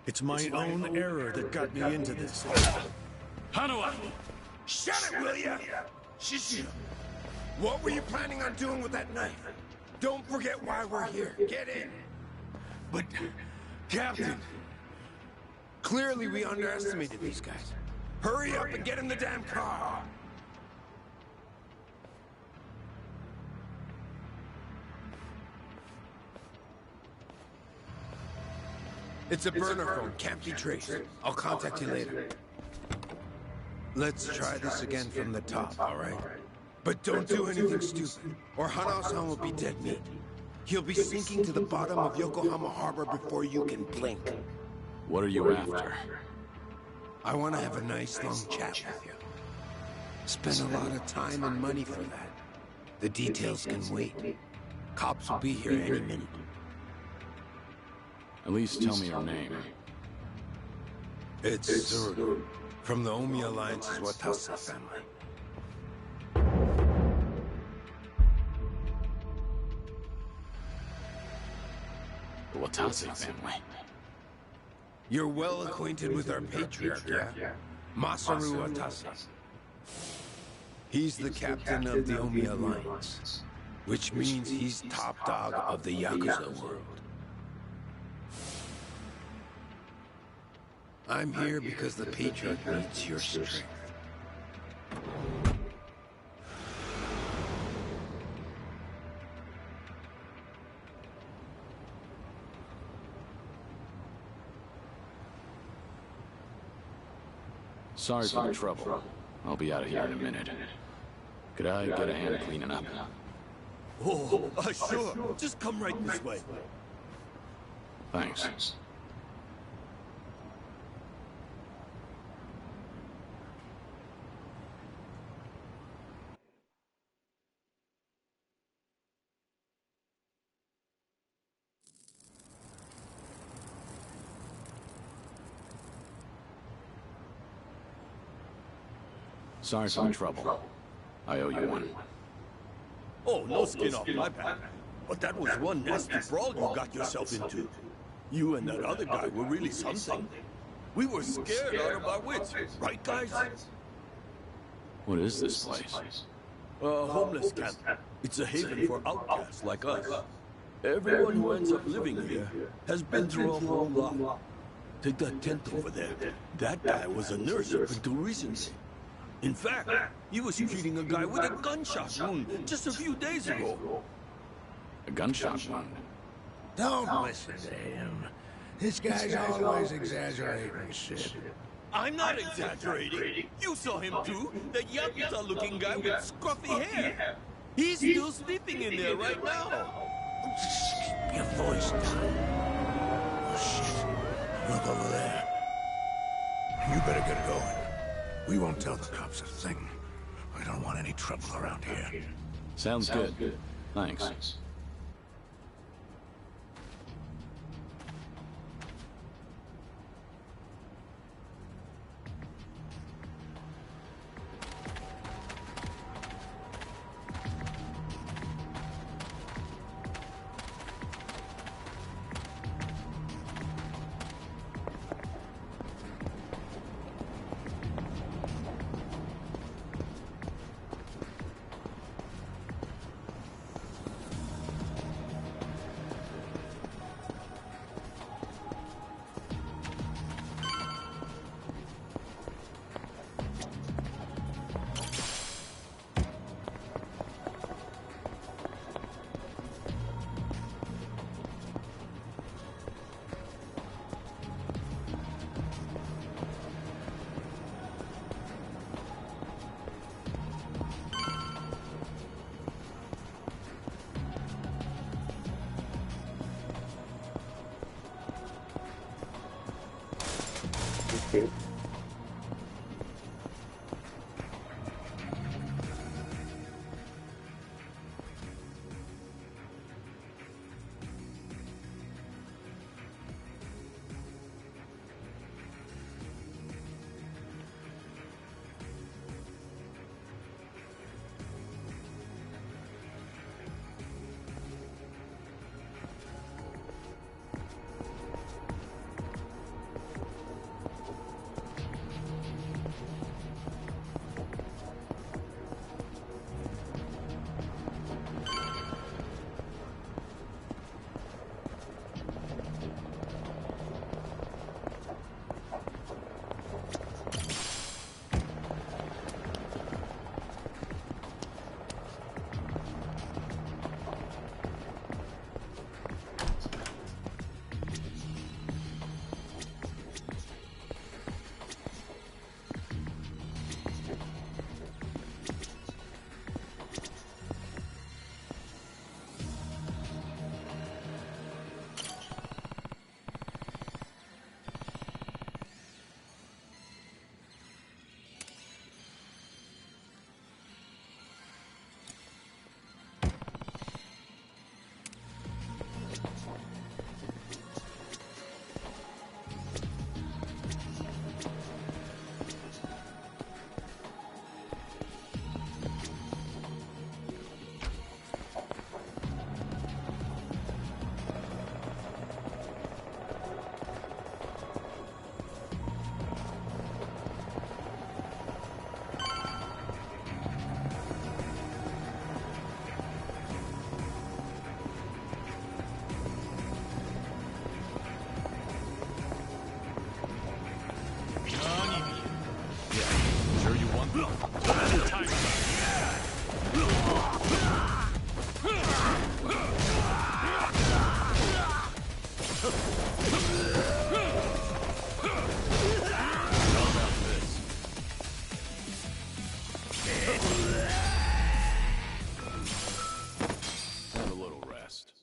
It's my own error that got me into this. Hanuma! Shut it, will ya? Shishio, what were you planning on doing with that knife? Don't forget why we're here. Get in. But, Captain, clearly we underestimated these guys. Hurry up and get in the damn car. It's a burner phone, can't be traced. I'll contact you later. Let's try this again from the top, all right? But don't do anything stupid, or Hanao-san will be dead meat. He'll be sinking to the bottom of Yokohama Harbor before you can blink. What are you after? I want to have a nice long chat with you. Spend a lot of time and money for that. The details can wait. Cops will be here any minute. At least tell me your name. It's Zuru, from the Omi Alliance's Watasa family. The Watase family. You're well acquainted with our patriarch, yeah? Masaru Watase. He's the captain of the Omi Alliance, which means he's top dog of the Yakuza world. I'm here because the patriarch needs your strength. Sorry for the trouble. I'll be out of here in a minute. Could I get a hand cleaning up? Oh, sure. Just come right this way. Thanks. Sorry for the trouble. I owe you one. Oh, no skin off my back. But that was one nasty brawl you got yourself into. You and that other guy were really something. We were scared out of our wits, right, guys? What is this place? A homeless camp. It's a haven for outcasts like us. Everyone who ends up living here has been through a whole lot. Take that tent over there. That guy was a nurse up until recently. In fact, he was treating a guy with a gunshot wound just a few days ago. A gunshot wound? Don't listen to him. This guy's always exaggerating shit. I'm not exaggerating. You saw him too. That Yakuza-looking guy with scruffy hair. He's still sleeping in there right now. Keep your voice down. Oh, shit. Look over there. You better get going. We won't tell the cops a thing. I don't want any trouble around here. Sounds good. Thanks. And a little rest.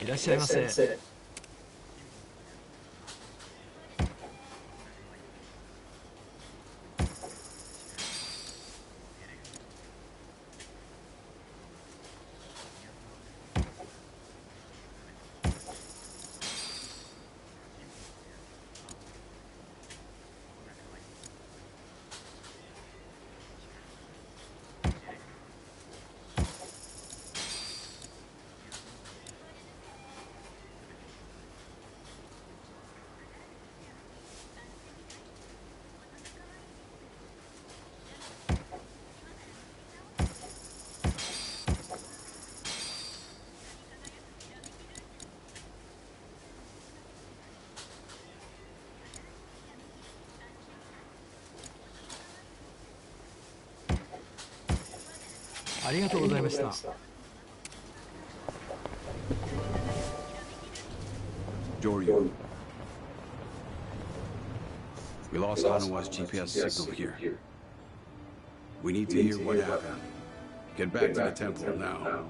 いらっしゃいませ。ありがとうございました。Joryu. We lost Hanawa's GPS signal here. We need to hear what happened. Get back to the temple now.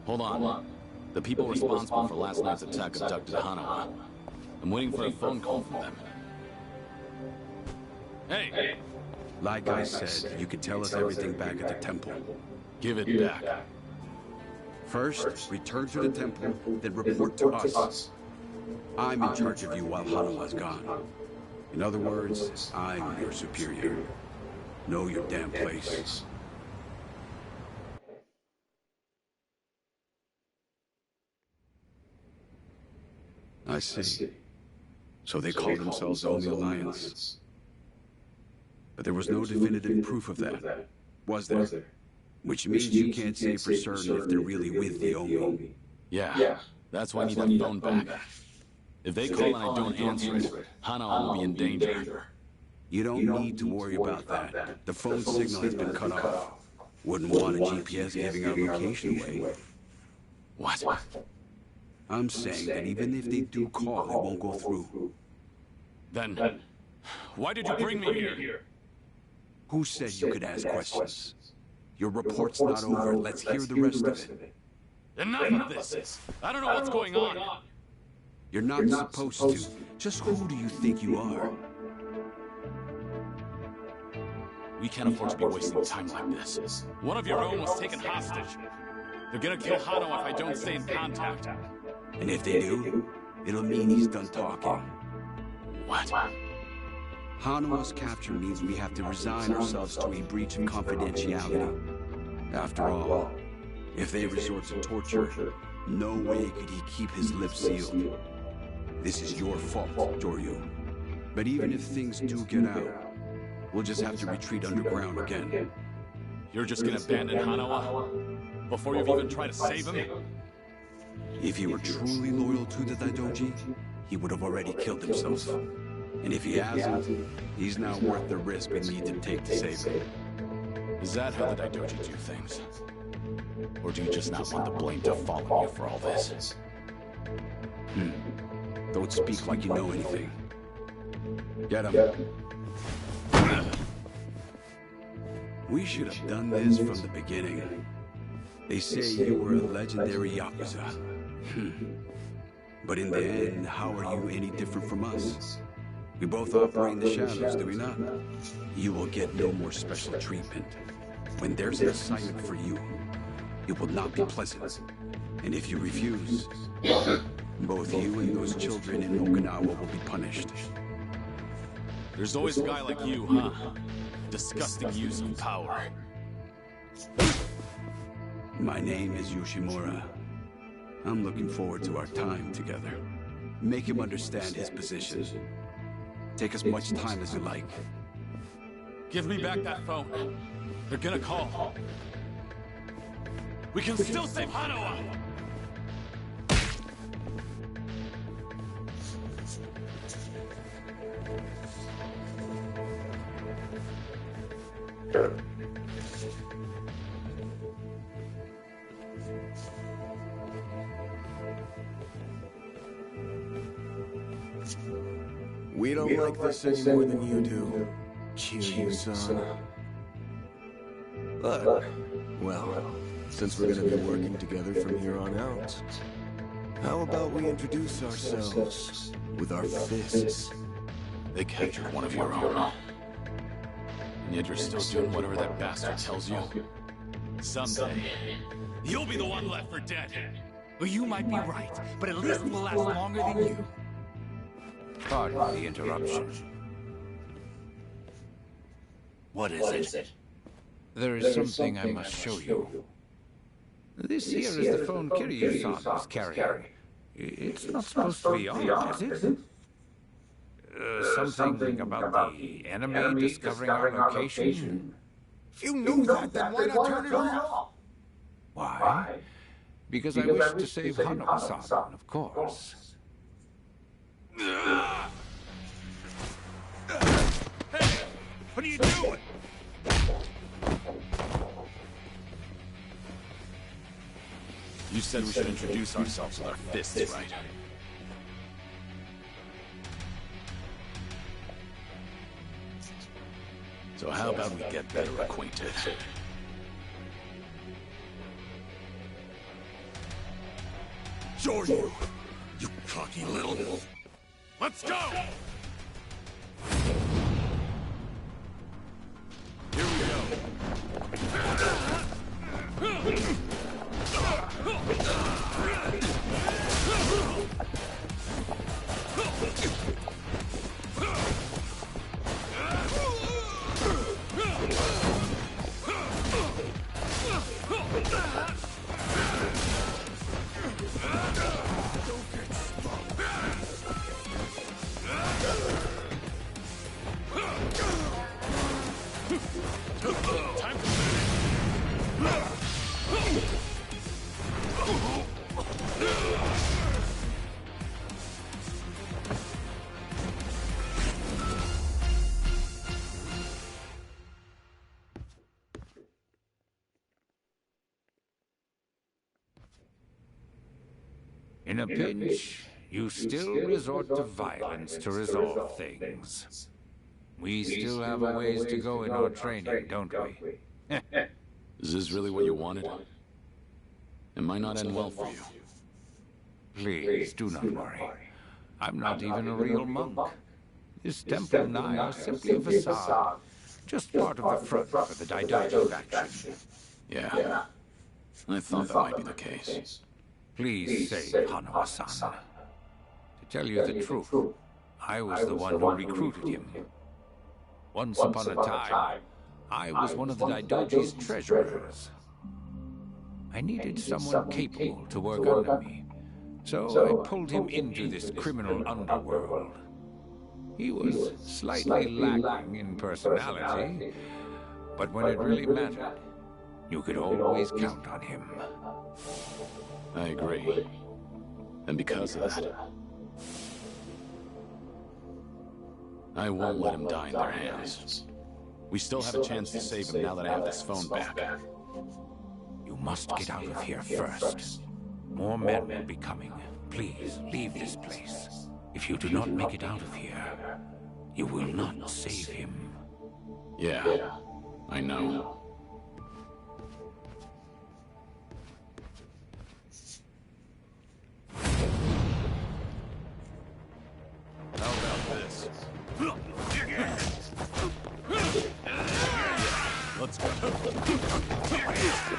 Hold on. The people responsible for last night's attack abducted Hanawa. I'm waiting for a phone call from them. Hey! Like I said, you can tell us everything back at the temple. Give it back. First, return to the temple, then report to us. I'm in charge of you while Hanawa's gone. In other words, I'm your superior. Know your damn place. I see. So they call themselves Only Alliance. But there was no definitive proof of that, was there? Which means you can't say for certain if they're really with the Omi. Yeah, that's why I need that phone back. If they call and I don't answer it, Hanawa will be in danger. You don't need to worry about that. The phone signal has been cut off. Wouldn't want a GPS giving our location away. What? I'm saying that even if they do call, it won't go through. Then, why did you bring me here? Who said you could ask questions? Your report's not over. Let's hear the rest of it. Enough of this! I don't know what's going on! You're not supposed to. Just who do you think you are? We can't afford to be wasting time like this. One of your own was taken hostage. They're gonna kill Hano if I don't stay in contact. And if they do, it'll mean he's done talking. What? Hanawa's capture means we have to resign ourselves to a breach of confidentiality. After all, if they resort to torture, no way could he keep his lips sealed. This is your fault, Joryu. But even if things do get out, we'll just have to retreat underground again. You're just gonna abandon Hanawa? Before you've even tried to save him? If he were truly loyal to the Daidoji, he would have already killed himself. And if he hasn't, he's not worth the risk we need to take to save him. Is that how the Daidoji do things? Or do you just not want the blame to fall on you for all this? Don't speak like you know anything. Get him. We should have done this from the beginning. They say you were a legendary Yakuza. But in the end, how are you any different from us? We both operate in the shadows, do we not? You will get no more special treatment. When there's an assignment for you, it will not be pleasant. And if you refuse, both you and those children in Okinawa will be punished. There's always a guy like you, huh? Disgusting use of power. My name is Yoshimura. I'm looking forward to our time together. Make him understand his position. Take as much time as you like. Give me back that phone. They're gonna call. We can still save Hanawa! We don't like this any more than you do, Kiryu-san. But, well, since we're gonna be working together from here on out, how about we introduce ourselves with our fists? They captured one of your own. And yet you're still doing whatever that bastard tells you? Someday, you'll be the one left for dead. Well, you might be right, but at least we'll last longer than you. Pardon the interruption. What is it? There is something I must show you. This here is the phone Kiryu-san was carrying. It's not supposed to be on, is it? Something about the enemy discovering our location. If you knew that, then why not turn it off? Why? Because I wish to save Hanawa-san, of course. Hey! What are you doing? You said we should introduce ourselves with our fists, right? So how about we get better acquainted? Joryu, you cocky little... Let's go! Here we go. In a pinch, you still resort to violence to resolve things. We still have a ways to go in our training, don't we? Is this really what you wanted? It might not end well for you. Please, do not worry. I'm not even a real monk. This temple and I are simply a facade. Just part of the front for the Daidoji faction. Yeah. I thought that might be the case. Please save Hanawa-san. To tell you the truth, I was the one who recruited him. Once upon a time, I was one of the Daidoji's treasurers. I needed someone capable to work under me, so I pulled him into this criminal underworld. He was slightly lacking in personality, but when it really mattered, you could always count on him. I agree. And because of that, I won't let him die in their hands. We still have a chance to save him now that I have this phone back. You must get out of here first. More men will be coming. Please, leave this place. If you do not make it out of here, you will not save him. Yeah, I know. How about this? Let's go. Here we go.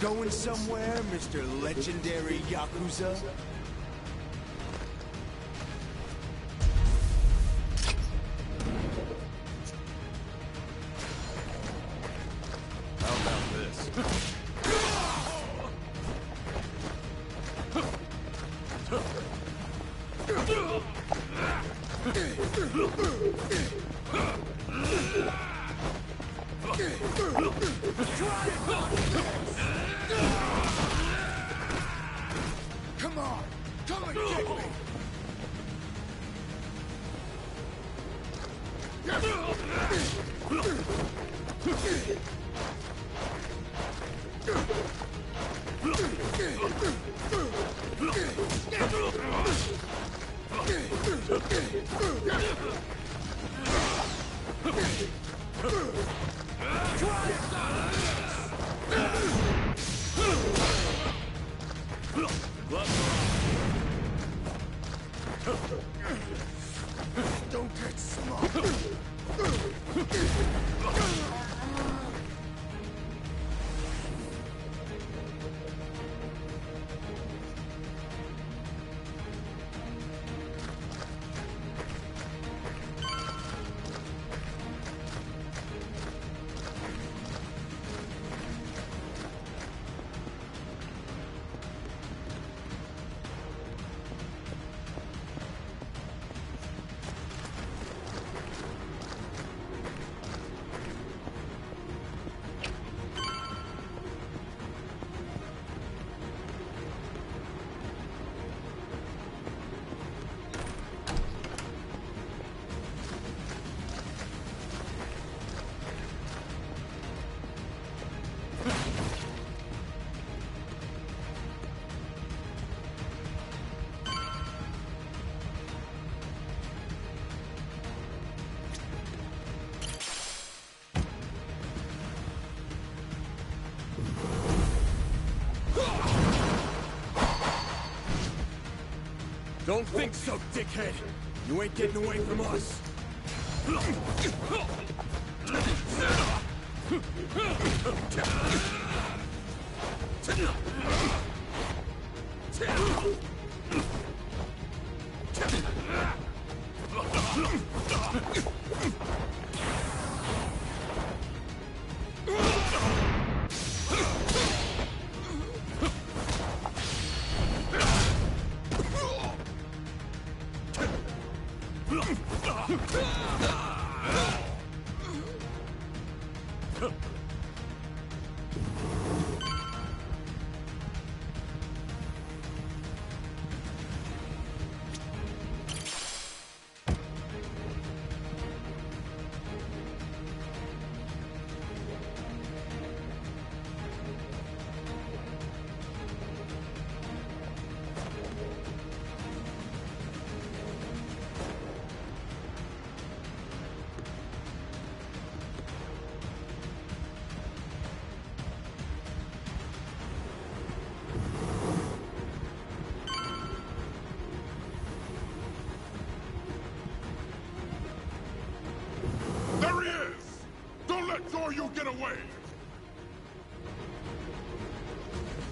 Going somewhere, Mr. Legendary Yakuza? How about this? Come on, come and get me! Don't get smart. Don't think so, dickhead. You ain't getting away from us. There he is! Don't let Zoryu get away!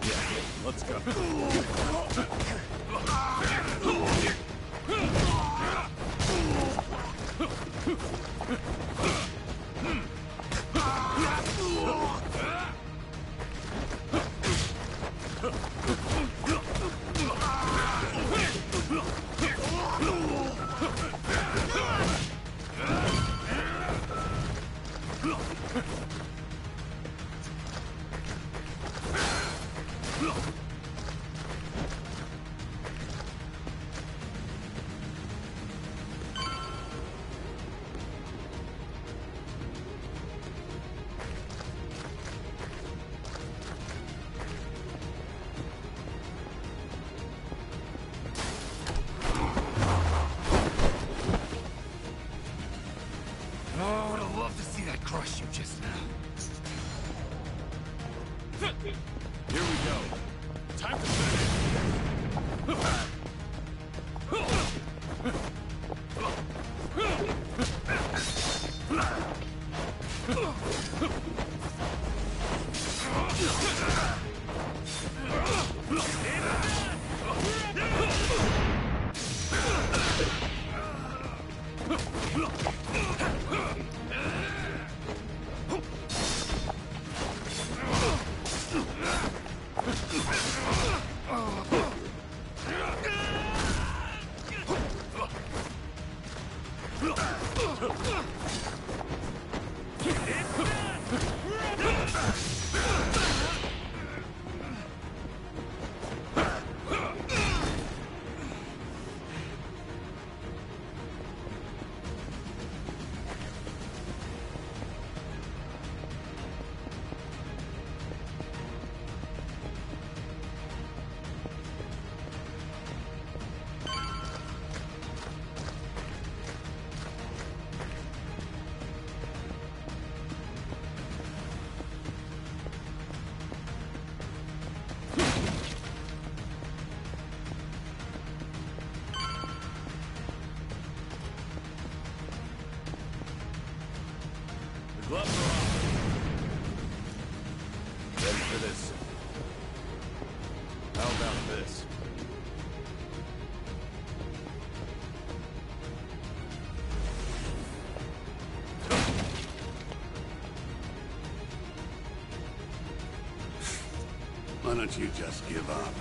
Yeah, let's go. Oh, I would have loved to see that crush you just now. Here we go. Time to gloves are off. Ready for this. How about this? Why don't you just give up?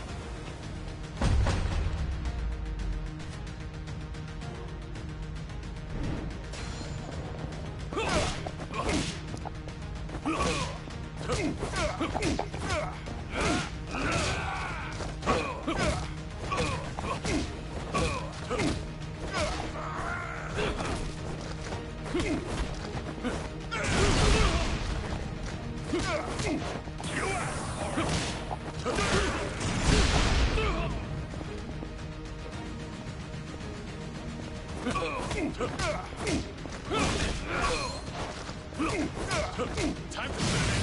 Time to finish.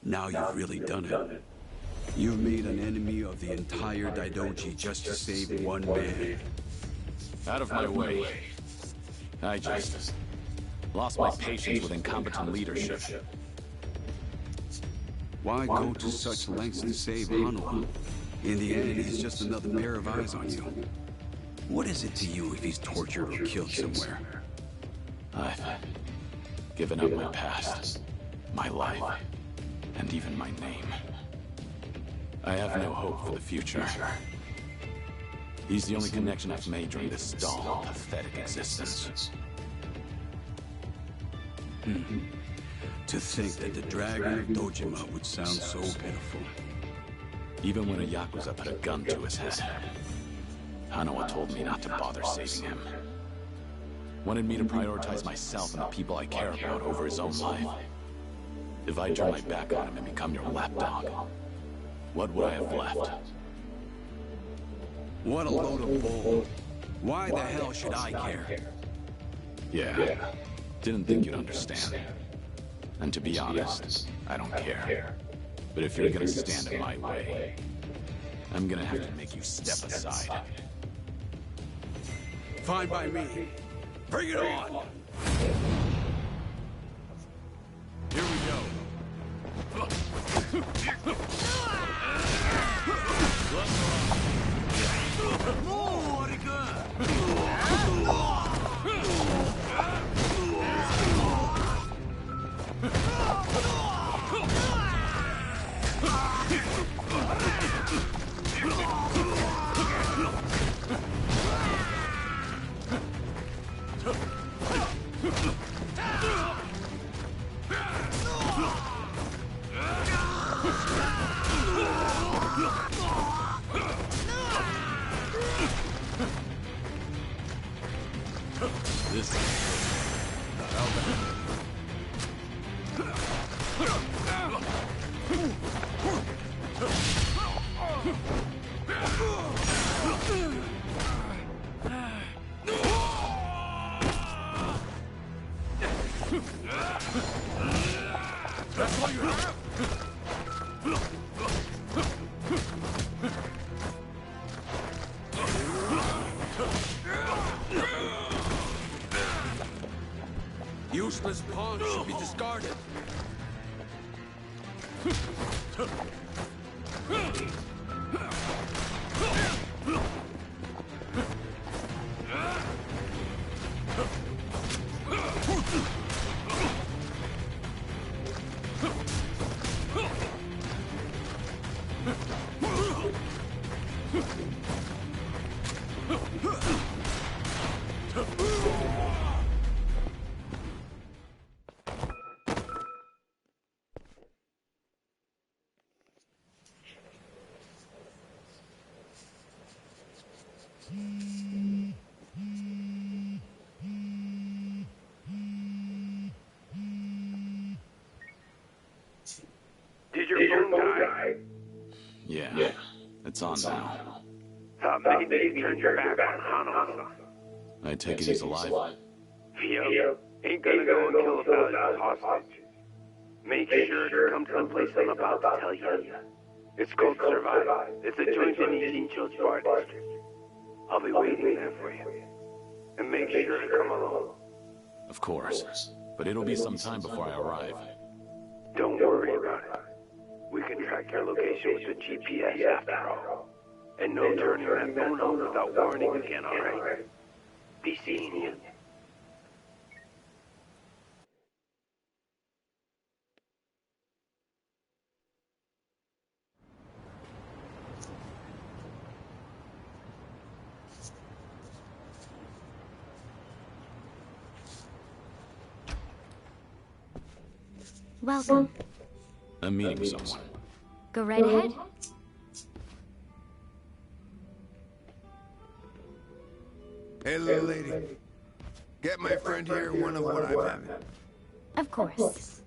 Now you've really done it. You've made an enemy of the entire Daidoji just to save one man. Out of my way. I just lost my patience with incompetent leadership. Why go to such lengths to save Hanua? In the end, he's just another pair of eyes on you. What is it to you if he's tortured or killed somewhere? I've given up my past, my life, and even my name. I have no hope for the future. He's the only connection I've made during this dull, pathetic existence. To think that the Dragon of Dojima would sound so pitiful. Even when a Yakuza put a gun to his head, Hanua told me not to bother saving him. Wanted me to prioritize myself and the people I care about over his own life. If I turn my back on him and become your lapdog, what would I have left? What a load of bull. Why the hell should I care? Yeah, didn't think you'd understand. And to be honest, I don't care. But if you're gonna stand in my way, I'm gonna have to make you step aside. Fine by me. Bring it on! Here we go. That's what you have? Useless pawns should be discarded. Did your phone die? Yeah, it's on now. Thought maybe you turned your back on Hano-san. I take it he's alive? Yep. Ain't gonna go and kill a valuable hostage. Make sure to come to the place I'm about to tell you. It's called Survive. It's a joint in Ijincho's bar district. I'll be waiting there for you. And make sure to come along. Of course. But it'll be some time before I arrive. Don't worry about it. We can track your location with the GPS after all. And no turning that phone off without warning again, alright? Be seeing you. Welcome. I'm meeting someone. Go right ahead. Hey, little lady. Get my friend here one of what I'm having. Of course.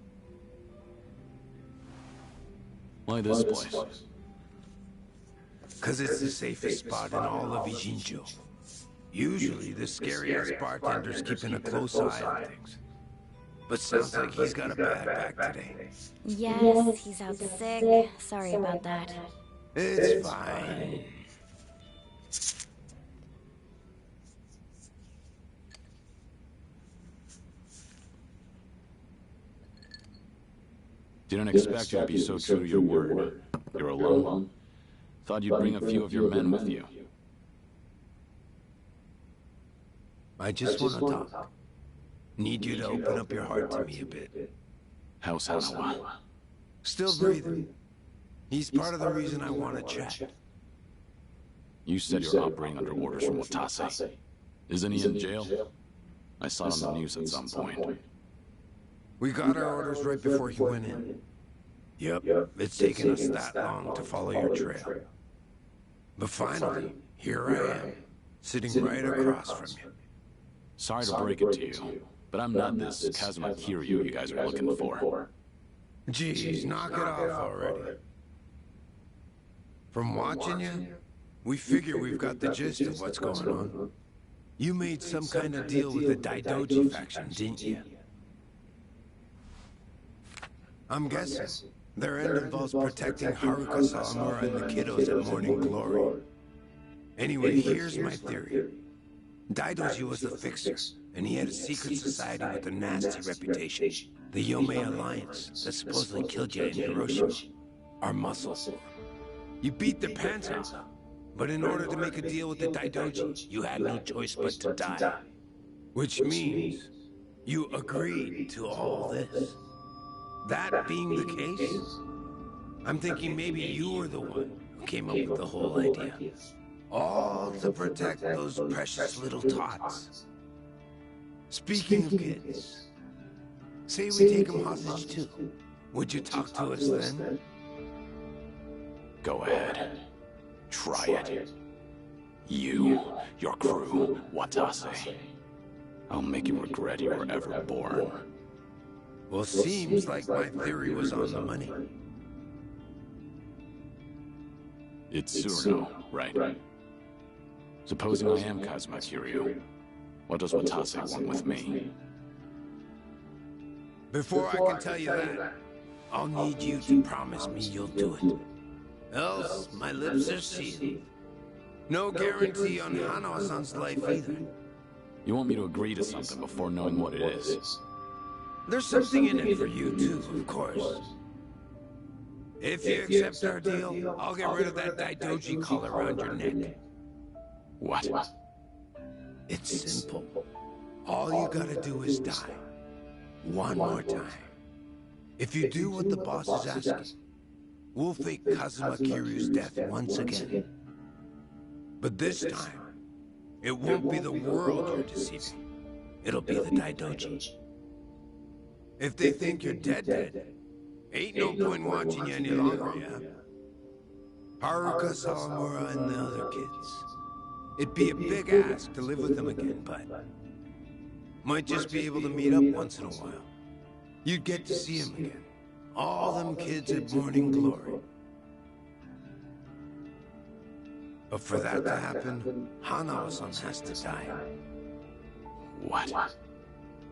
Why this place? Cause it's the safest spot in all of Ijincho. Usually, the scary-ass bartender's keeping a close eye on things. But sounds like he's got a bad back today. Yes, he's out sick. Sorry about that. It's fine. Didn't expect you to be so true to your word. You're alone. Thought you'd bring a few of your men with you. I just want to talk. Need you to open up your heart to me a bit. How's Hanawa? Still breathing. He's part of the reason I want to chat. You said you're operating under orders from Watase. Isn't he in jail? I saw it on the news at some point. We got our orders right before he went in. Yep, it's taken us that long to follow your trail. But finally, here I am, sitting right across from you. Sorry to break it to you, but I'm not this Kazuma Kiryu you guys are looking for. Jeez, knock it off already. From watching you, we figure we've got the gist of what's going on. You made some kind of deal with the Daidoji faction, didn't you? I'm guessing their end involves protecting Haruka Sawamura and the kiddos at Morning Glory. Anyway, here's my theory. Daidoji was the fixer, and he had a secret society with a nasty reputation. The Yomei Alliance that supposedly killed you in Hiroshima. Our muscles. You beat their pants off, but in order to make a deal with the Daidoji, you had no choice but to die. Which means you agreed to all this. That being the case, I'm thinking maybe you were the one who came up with the whole idea. All to protect those precious little tots. Speaking of kids, say we take them hostage too. Would you talk to us then? Go ahead. Try it. You, your crew, Watase. I'll make you regret you were ever born. Well, seems like my theory was on the money. It's Surno, right? Supposing I am Kazuma Kiryu, what does Watase want with me? Before I can tell you that, I'll need you to promise me you'll do it. Else, my lips are sealed. No guarantee on Hano-san's life either. You want me to agree to something before knowing what it is? There's something in it for you too, of course. If you accept our deal, I'll get rid of that Daidoji collar around your neck. What? It's simple. All you gotta do is die. One more time. If you do what the boss is asking, we'll fake Kazuma Kiryu's death once again. But this time, it won't be the world you're deceiving. It'll be the Daidoji. If they think you're dead, ain't no point watching you any longer, yeah? Haruka Sawamura and the other kids. It'd be a big ask to live with them again, but might just be able to meet up once in a while. You'd get to see him again. All them kids at Morning Glory. But for that to happen, Hanawa-san has to die. What?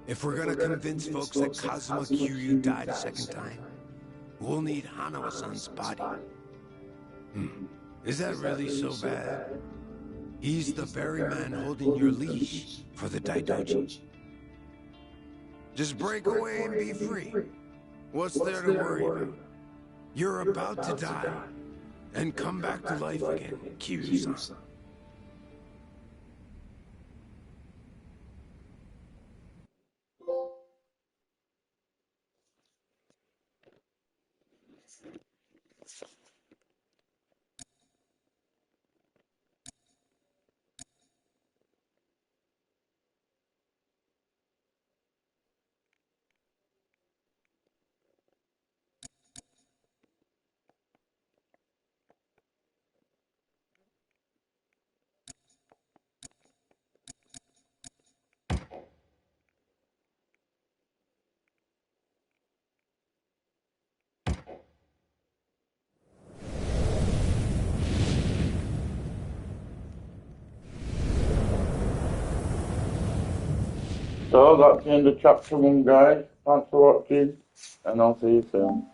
If we're gonna convince folks that Kazuma Kiryu died a second time, we'll need Hanawa-san's body. Is that really so bad? He's the very man holding your leash for the Daidoji. Just break away and be free. What's there to worry about? You're about to die and come back to life again, Kiryu-san. So that's the end of chapter 1, guys. Thanks for watching, and I'll see you soon.